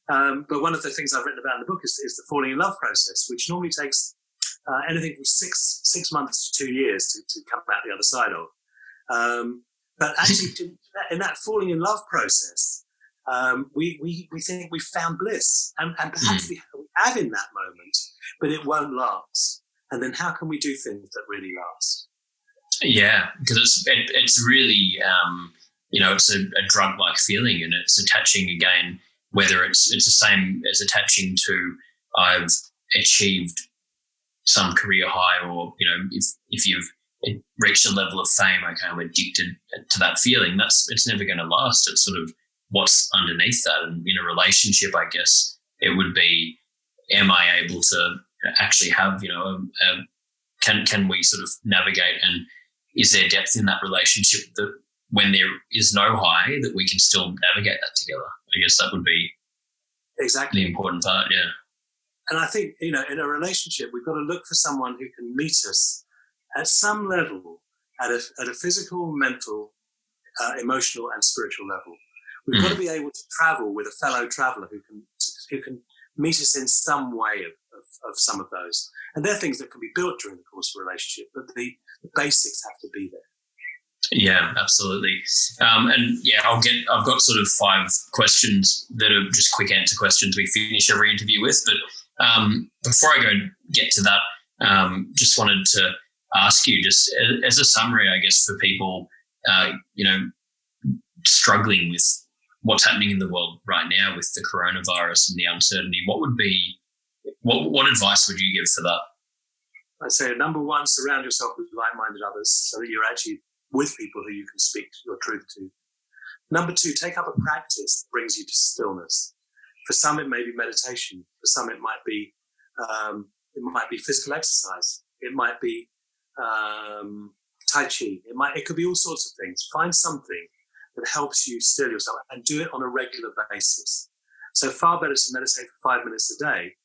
But one of the things I've written about in the book is the falling in love process, which normally takes anything from six months to 2 years to come out the other side of. But actually, in that falling in love process, we think we've found bliss, and perhaps we have in that moment, but it won't last. And then how can we do things that really last? Yeah, because it's really it's a drug-like feeling, and it's attaching again. Whether it's the same as attaching to I've achieved some career high, or if you've reached a level of fame, okay, I'm addicted to that feeling. It's never going to last. It's sort of what's underneath that. And in a relationship, I guess it would be, am I able to actually have can we sort of navigate, and is there depth in that relationship that when there is no high, that we can still navigate that together? I guess that would be exactly the important part, yeah. And I think, in a relationship, we've got to look for someone who can meet us at some level, at a physical, mental, emotional and spiritual level. We've got to be able to travel with a fellow traveller who can meet us in some way of some of those. And they're things that can be built during the course of a relationship, but the basics have to be there. Yeah, absolutely. I've got sort of 5 questions that are just quick answer questions we finish every interview with. But before I get to that, just wanted to ask you, just as a summary, I guess, for people, struggling with what's happening in the world right now with the coronavirus and the uncertainty, what advice would you give for that? I'd say, number 1, surround yourself with like-minded others so that you're actually with people who you can speak your truth to. Number 2, take up a practice that brings you to stillness. For some, it may be meditation. For some, it might be physical exercise. It might be Tai Chi. It could be all sorts of things. Find something that helps you still yourself and do it on a regular basis. So far better to meditate for 5 minutes a day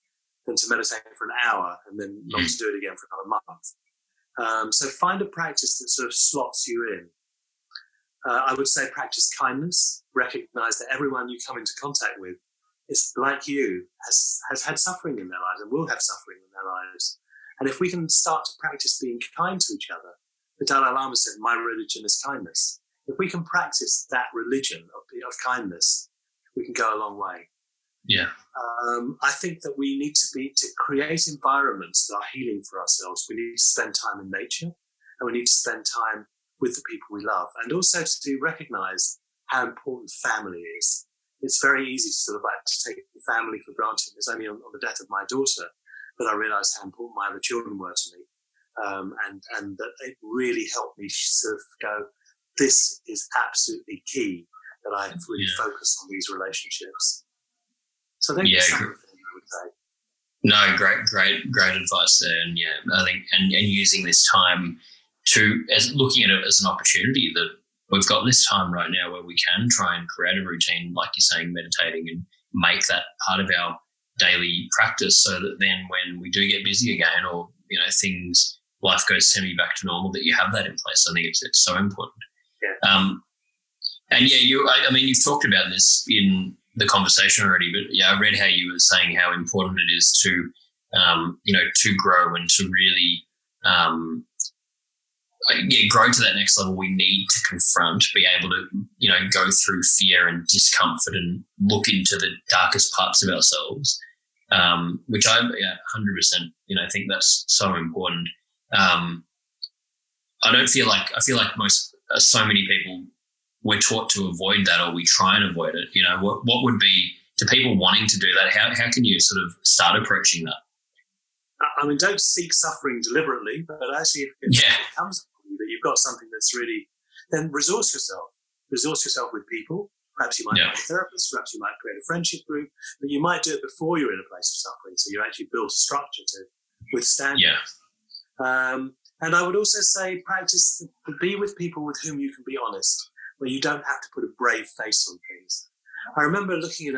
than to meditate for an hour and then not to do it again for another month. So find a practice that sort of slots you in. I would say practice kindness. Recognize that everyone you come into contact with is like you, has had suffering in their lives and will have suffering in their lives. And if we can start to practice being kind to each other, the Dalai Lama said, my religion is kindness. If we can practice that religion of kindness, we can go a long way. Yeah. I think that we need to create environments that are healing for ourselves. We need to spend time in nature, and we need to spend time with the people we love, and also to recognize how important family is. It's very easy to sort of like to take family for granted. It's only on the death of my daughter that I realized how important my other children were to me, and that it really helped me sort of go, this is absolutely key, that I really focus on these relationships. So I think that's something I would say. No, great advice there. And I think and using this time looking at it as an opportunity that we've got this time right now where we can try and create a routine, like you're saying, meditating, and make that part of our daily practice, so that then when we do get busy again, or life goes semi back to normal, that you have that in place. I think it's so important. Yeah. You've talked about this in the conversation already, but I read how you were saying how important it is to grow and to really grow to that next level. We need to confront, be able to go through fear and discomfort and look into the darkest parts of ourselves, which I 100% think that's so important. I feel like so many people, we're taught to avoid that, or we try and avoid it. What would be to people wanting to do that? How can you sort of start approaching that? I mean, don't seek suffering deliberately, but actually, if it comes to you that you've got something that's really, then resource yourself. Resource yourself with people. Perhaps you might find a therapist. Perhaps you might create a friendship group. But you might do it before you're in a place of suffering, so you actually build a structure to withstand it. And I would also say practice, be with people with whom you can be honest, where you don't have to put a brave face on things. I remember looking at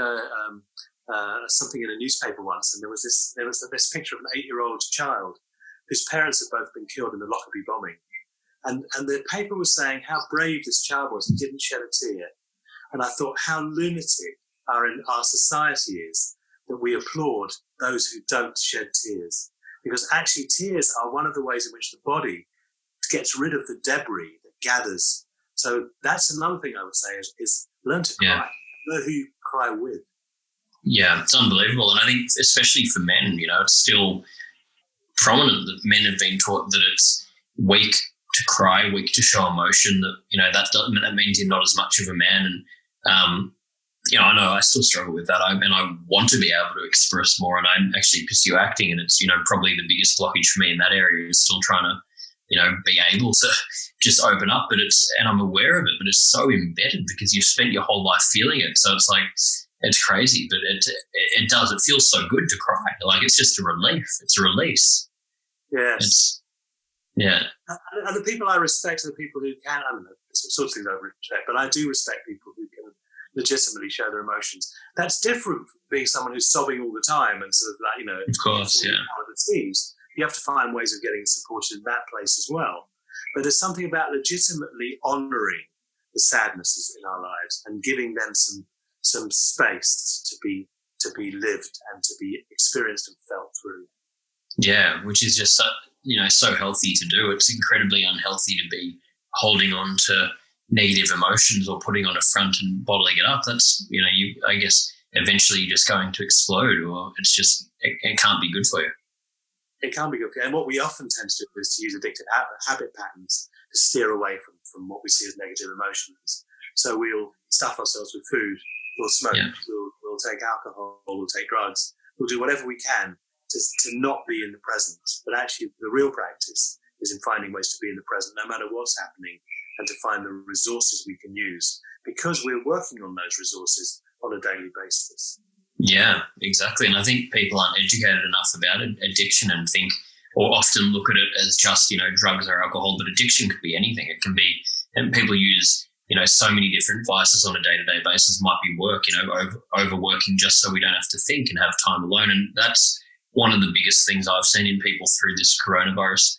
something in a newspaper once, and there was this picture of an 8-year-old child whose parents had both been killed in the Lockerbie bombing. And the paper was saying how brave this child was. He didn't shed a tear. And I thought how lunatic our society is, that we applaud those who don't shed tears. Because actually tears are one of the ways in which the body gets rid of the debris that gathers. So that's another thing I would say is learn to cry. Know who you cry with. Yeah, it's unbelievable. And I think especially for men, it's still prominent that men have been taught that it's weak to cry, weak to show emotion, that means you're not as much of a man. And, I know I still struggle with that. I want to be able to express more, and I actually pursue acting, and it's, probably the biggest blockage for me in that area is still trying to, be able to just open up. But and I'm aware of it, but it's so embedded because you've spent your whole life feeling it. So it's like, it's crazy, but it feels so good to cry. Like it's just a relief. It's a release. Yes. And the people I respect are the people who can, I don't know, there's all sorts of things I respect, but I do respect people who can legitimately show their emotions. That's different from being someone who's sobbing all the time and sort of like, of course, how it seems. You have to find ways of getting supported in that place as well. But there's something about legitimately honouring the sadnesses in our lives and giving them some space to be lived and to be experienced and felt through. Yeah, which is just so healthy to do. It's incredibly unhealthy to be holding on to negative emotions or putting on a front and bottling it up. That's, I guess eventually you're just going to explode, or it's just, it can't be good for you. It can't be good for you. And what we often tend to do is to use addictive habit patterns to steer away from what we see as negative emotions. So we'll stuff ourselves with food, we'll smoke, we'll take alcohol, we'll take drugs, we'll do whatever we can to not be in the present. But actually the real practice is in finding ways to be in the present no matter what's happening, and to find the resources we can use because we're working on those resources on a daily basis. Yeah, exactly. And I think people aren't educated enough about addiction and think, or often look at it as just, drugs or alcohol, but addiction could be anything. It can be, and people use, so many different vices on a day-to-day basis. Might be work, overworking just so we don't have to think and have time alone. And that's one of the biggest things I've seen in people through this coronavirus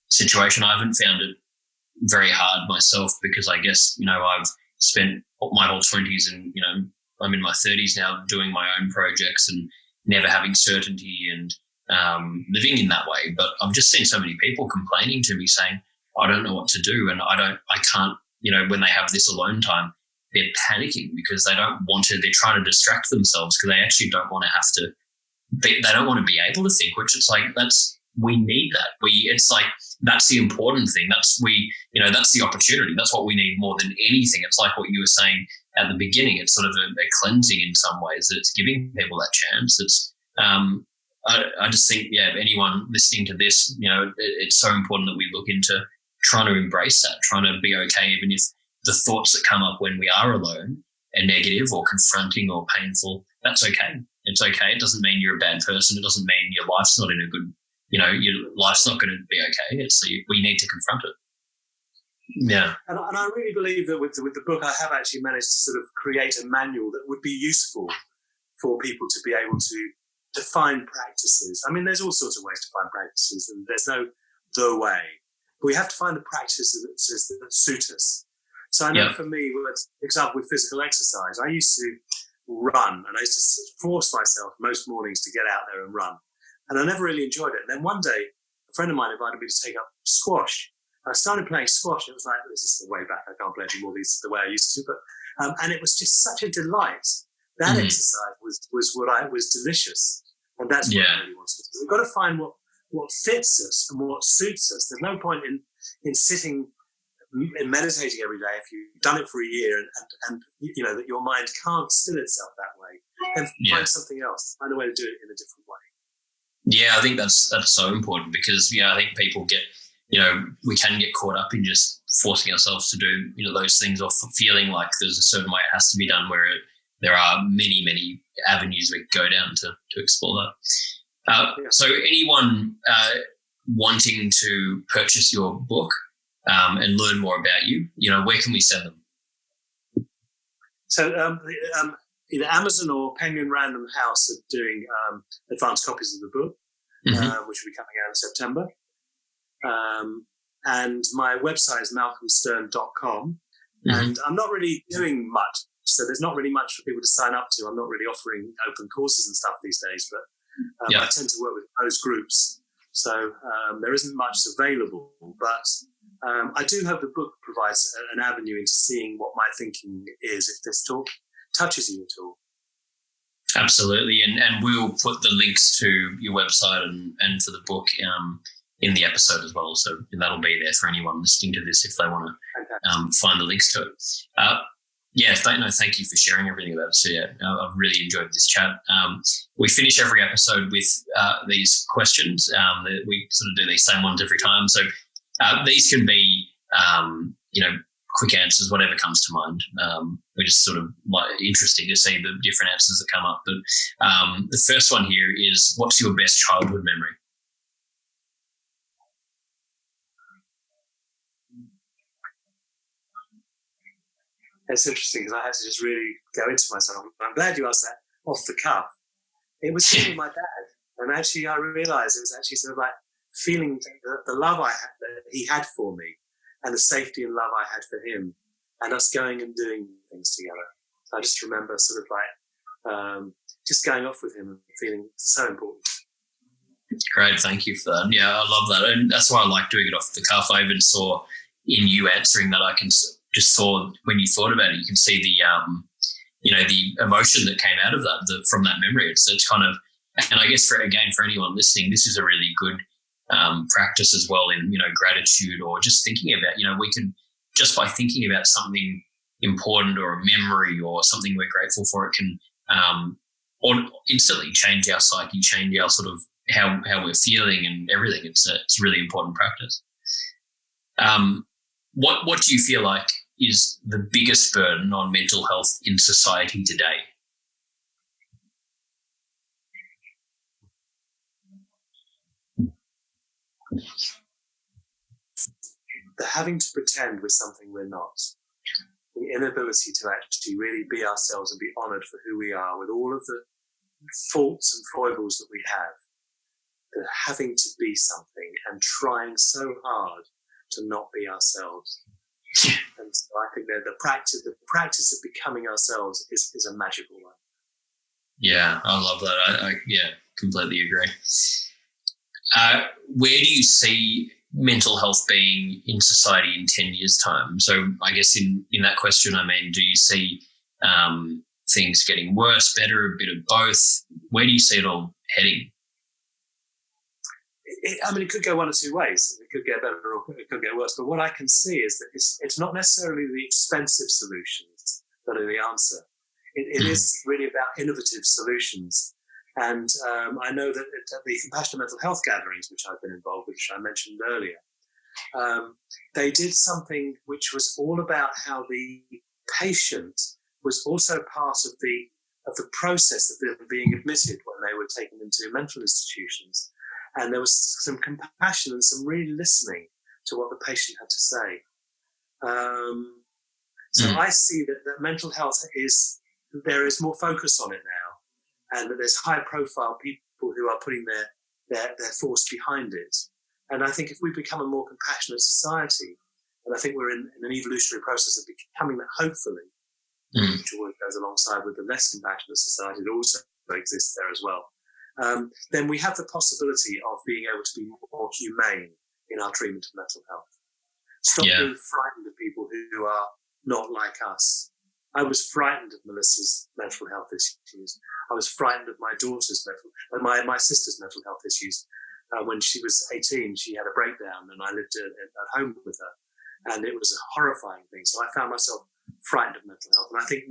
situation. I haven't found it very hard myself because I guess, I've spent my whole 20s and, I'm in my 30s now doing my own projects and never having certainty and living in that way. But I've just seen so many people complaining to me saying, I don't know what to do. And I can't, when they have this alone time, they're panicking because they don't want to, they're trying to distract themselves because they actually don't want to have to, they don't want to be able to think, which it's like, we need that. It's like, that's the important thing. That's the opportunity. That's what we need more than anything. It's like what you were saying at the beginning. It's sort of a cleansing in some ways that it's giving people that chance. It's, I just think, anyone listening to this, it's so important that we look into trying to embrace that, trying to be okay, even if the thoughts that come up when we are alone are negative or confronting or painful. That's okay. It's okay. It doesn't mean you're a bad person. It doesn't mean your life's not in a good, your life's not going to be okay. We need to confront it. Yeah. And I really believe that with the book, I have actually managed to sort of create a manual that would be useful for people to be able to find practices. I mean, there's all sorts of ways to find practices, and there's no the way. But we have to find the practices that suit us. So I know for me, for example, with physical exercise, I used to run, and I used to force myself most mornings to get out there and run. And I never really enjoyed it. And then one day, a friend of mine invited me to take up squash. I started playing squash, and it was like, this is the way back. I can't play anymore the way I used to. But and it was just such a delight. That exercise was delicious, and that's what I really wanted to do. We've got to find what fits us and what suits us. There's no point in sitting and meditating every day if you've done it for a year and that your mind can't still itself that way. And find something else, find a way to do it in a different way. Yeah, I think that's so important because I think people get. We can get caught up in just forcing ourselves to do, those things or feeling like there's a certain way it has to be done where there are many, many avenues we can go down to explore that. So anyone wanting to purchase your book and learn more about you, where can we send them? So either Amazon or Penguin Random House are doing advanced copies of the book, which will be coming out in September. And my website is malcolmstern.com, and I'm not really doing much, so there's not really much for people to sign up to. I'm not really offering open courses and stuff these days, but I tend to work with closed groups, so there isn't much available. But I do hope the book provides an avenue into seeing what my thinking is, if this talk touches you at all. Absolutely, and we'll put the links to your website and for the book in the episode as well. So that'll be there for anyone listening to this if they want to find the links to it. Thank you for sharing everything about it. So I've really enjoyed this chat. We finish every episode with these questions. We sort of do these same ones every time. So these can be, quick answers, whatever comes to mind. We're just sort of interesting to see the different answers that come up. But the first one here is, what's your best childhood memory? It's interesting because I had to just really go into myself. I'm glad you asked that off the cuff. It was with my dad. And actually I realised it was actually sort of like feeling the love that he had for me and the safety and love I had for him. and us going and doing things together. I just remember sort of like just going off with him and feeling so important. Great, thank you for that. Yeah, I love that, and that's why I like doing it off the cuff. I even saw in you answering that, I can just saw when you thought about it, you can see the the emotion that came out of that from that memory. It's kind of, and I guess for anyone listening, this is a really good practice as well in gratitude, or just thinking about we can, just by thinking about something important or a memory or something we're grateful for, it can or instantly change our psyche, change our sort of how we're feeling and everything. It's a really important practice. What do you feel like is the biggest burden on mental health in society today? The having to pretend we're something we're not. The inability to actually really be ourselves and be honoured for who we are with all of the faults and foibles that we have. The having to be something and trying so hard to not be ourselves. And so I think that the practice of becoming ourselves is a magical one. Yeah, I love that. I completely agree. Where do you see mental health being in society in 10 years' time? So I guess in that question, I mean, do you see things getting worse, better, a bit of both? Where do you see it all heading? It could go one or two ways. It could get better or it could get worse. But what I can see is that it's not necessarily the expensive solutions that are the answer. It is really about innovative solutions. And I know that at the compassionate mental health gatherings, which I've been involved with, which I mentioned earlier, they did something which was all about how the patient was also part of the process of them being admitted when they were taken into mental institutions. And there was some compassion and some really listening to what the patient had to say. So I see that mental health there is more focus on it now, and that there's high-profile people who are putting their force behind it. And I think if we become a more compassionate society, and I think we're in an evolutionary process of becoming that, hopefully, which always goes alongside with the less compassionate society that also exists there as well. Then we have the possibility of being able to be more humane in our treatment of mental health. Stop being frightened of people who are not like us. I was frightened of Melissa's mental health issues. I was frightened of my daughter's my sister's mental health issues. When she was 18, she had a breakdown, and I lived at home with her, and it was a horrifying thing. So I found myself frightened of mental health, and I think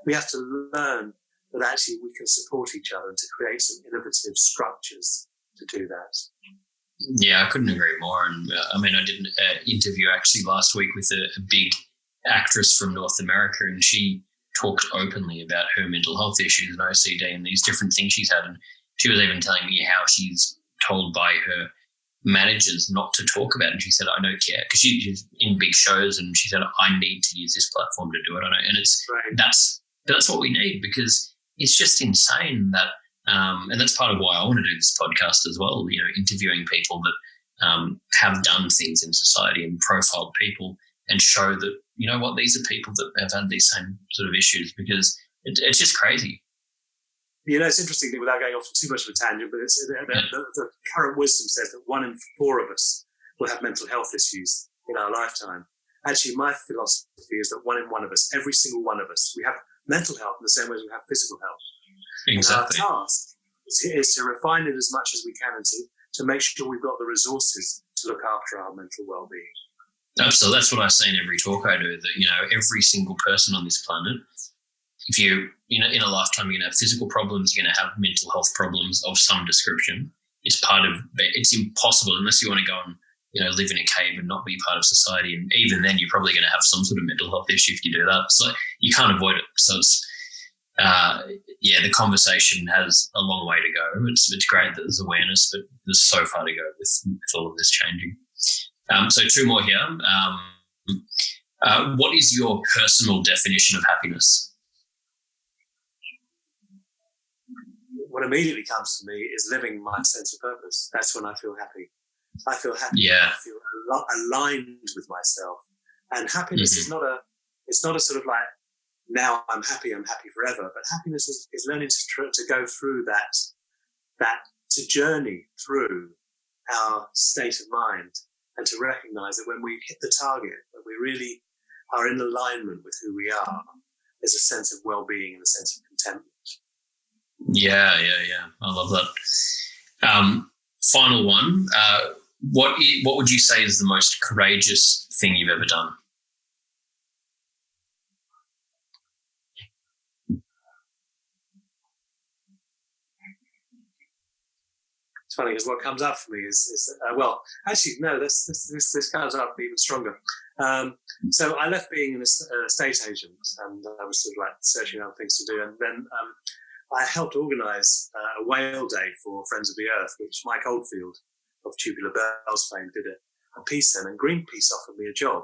we have to learn that actually we can support each other and to create some innovative structures to do that. Yeah, I couldn't agree more. And I did an interview actually last week with a big actress from North America, and she talked openly about her mental health issues and OCD and these different things she's had. And she was even telling me how she's told by her managers not to talk about it. And she said, I don't care, because she's in big shows, and she said, I need to use this platform to do it. I know. And that's what we need, because it's just insane that, and that's part of why I want to do this podcast as well, interviewing people that have done things in society and profiled people and show that, these are people that have had these same sort of issues, because it's just crazy. It's interesting, without going off too much of a tangent, but the current wisdom says that 1 in 4 of us will have mental health issues in our lifetime. Actually, my philosophy is that 1 in 1 of us, every single one of us, we have mental health in the same way as we have physical health. Exactly. And our task is to refine it as much as we can, and to make sure we've got the resources to look after our mental well-being. Absolutely. That's what I say in every talk I do, that, every single person on this planet, if you, in a lifetime, you're going to have physical problems, you're going to have mental health problems of some description. It's impossible unless you want to go and, live in a cave and not be part of society. And even then, you're probably going to have some sort of mental health issue if you do that. So you can't avoid it. So it's, the conversation has a long way to go. It's great that there's awareness, but there's so far to go with all of this changing. So 2 more here. What is your personal definition of happiness? What immediately comes to me is living my sense of purpose. That's when I feel happy. I feel happy. Yeah. I feel aligned with myself. And happiness is not It's not a sort of like, now I'm happy forever. But happiness is learning to go through to journey through our state of mind, and to recognize that when we hit the target, when we really are in alignment with who we are, there's a sense of well-being and a sense of contentment. Yeah. I love that. Final one. What would you say is the most courageous thing you've ever done? It's funny because what comes up for me is well, actually, no, this comes up even stronger. So I left being an estate agent, and I was sort of like searching out things to do, and then I helped organise a whale day for Friends of the Earth, which Mike Oldfield of Tubular Bells fame did a piece in, and Greenpeace offered me a job,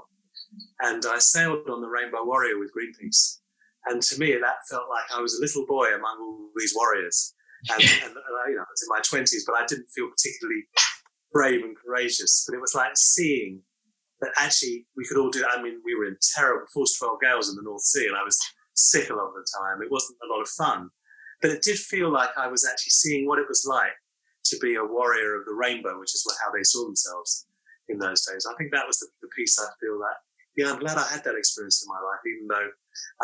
and I sailed on the Rainbow Warrior with Greenpeace, and to me that felt like I was a little boy among all these warriors. And I was in my 20s, but I didn't feel particularly brave and courageous. But it was like seeing that actually we could all do it. I mean, we were in terrible force 12 gales in the North Sea, and I was sick a lot of the time. It wasn't a lot of fun, but it did feel like I was actually seeing what it was like to be a warrior of the rainbow, which is how they saw themselves in those days. I think that was the piece I feel that, yeah, I'm glad I had that experience in my life, even though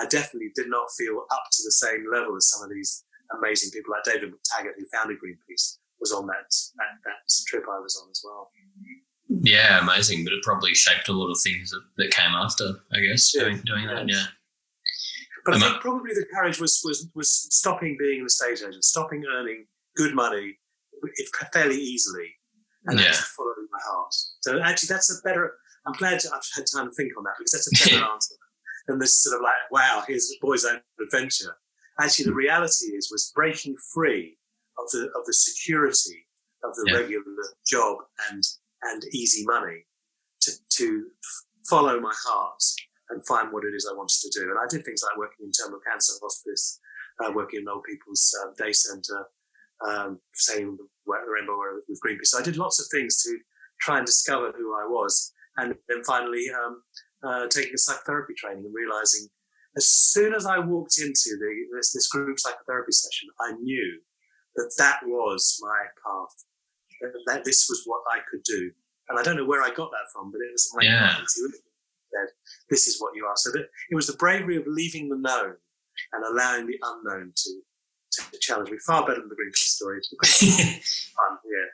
I definitely did not feel up to the same level as some of these amazing people like David McTaggart, who founded Greenpeace, was on that trip I was on as well. Yeah, amazing. But it probably shaped a lot of things that came after, I guess, doing that. Yeah. But I think probably the courage was stopping being an estate agent, stopping earning good money fairly easily, and actually following my heart. So actually, that's a better. I'm glad I've had time to think on that, because that's a better answer than this sort of like, wow, here's a boy's own adventure. Actually, the reality was breaking free of the security of the regular job and easy money to follow my heart and find what it is I wanted to do. And I did things like working in terminal cancer hospice, working in old people's day centre, saying the Rainbow Warrior with Greenpeace. So I did lots of things to try and discover who I was, and then finally taking a psychotherapy training and realising, as soon as I walked into this group psychotherapy session, I knew that was my path, that this was what I could do. And I don't know where I got that from, but it was my intuition that this is what you are. So that it was the bravery of leaving the known and allowing the unknown to challenge me. Far better than the Greenpeace story. Fun, yeah.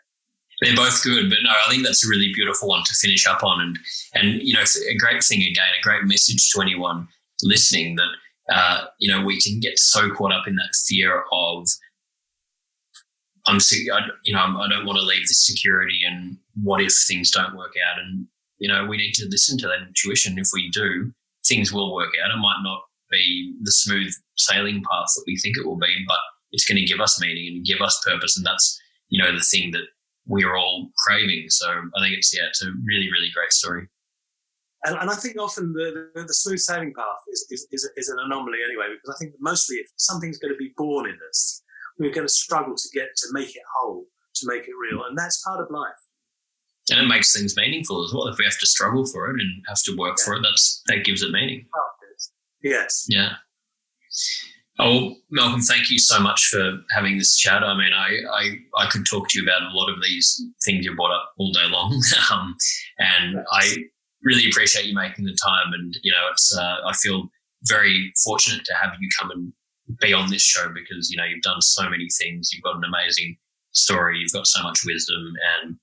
They're both good, but no, I think that's a really beautiful one to finish up on. And you know, a great thing again, a great message to anyone listening, that we can get so caught up in that fear of I don't want to leave this security, and what if things don't work out? And we need to listen to that intuition. If we do, things will work out. It might not be the smooth sailing path that we think it will be, but it's going to give us meaning and give us purpose, and that's the thing that we're all craving. So I think it's a really, really great story. And I think often the smooth sailing path is an anomaly anyway, because I think mostly if something's going to be born in us, we're going to struggle to make it whole, to make it real. And that's part of life. And it makes things meaningful as well. If we have to struggle for it and have to work for it, that gives it meaning. Yes. Yeah. Oh, Malcolm, thank you so much for having this chat. I mean, I could talk to you about a lot of these things you brought up all day long. And I really appreciate you making the time. And, it's I feel very fortunate to have you come and be on this show, because, you've done so many things. You've got an amazing story. You've got so much wisdom. And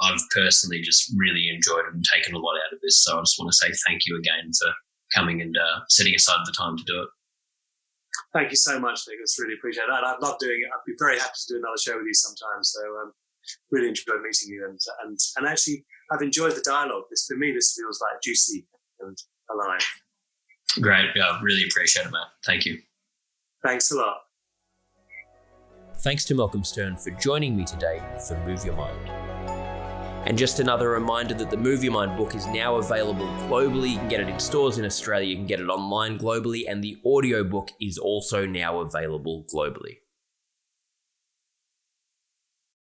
I've personally just really enjoyed it and taken a lot out of this. So I just want to say thank you again for coming and setting aside the time to do it. Thank you so much, Nicholas. Really appreciate it. And I love doing it. I'd be very happy to do another show with you sometime. So really enjoyed meeting you. And actually, I've enjoyed the dialogue. For me, this feels like juicy and alive. Great. Yeah, really appreciate it, Matt. Thank you. Thanks a lot. Thanks to Malcolm Stern for joining me today for Move Your Mind. And just another reminder that the Move Your Mind book is now available globally. You can get it in stores in Australia, you can get it online globally, and the audiobook is also now available globally.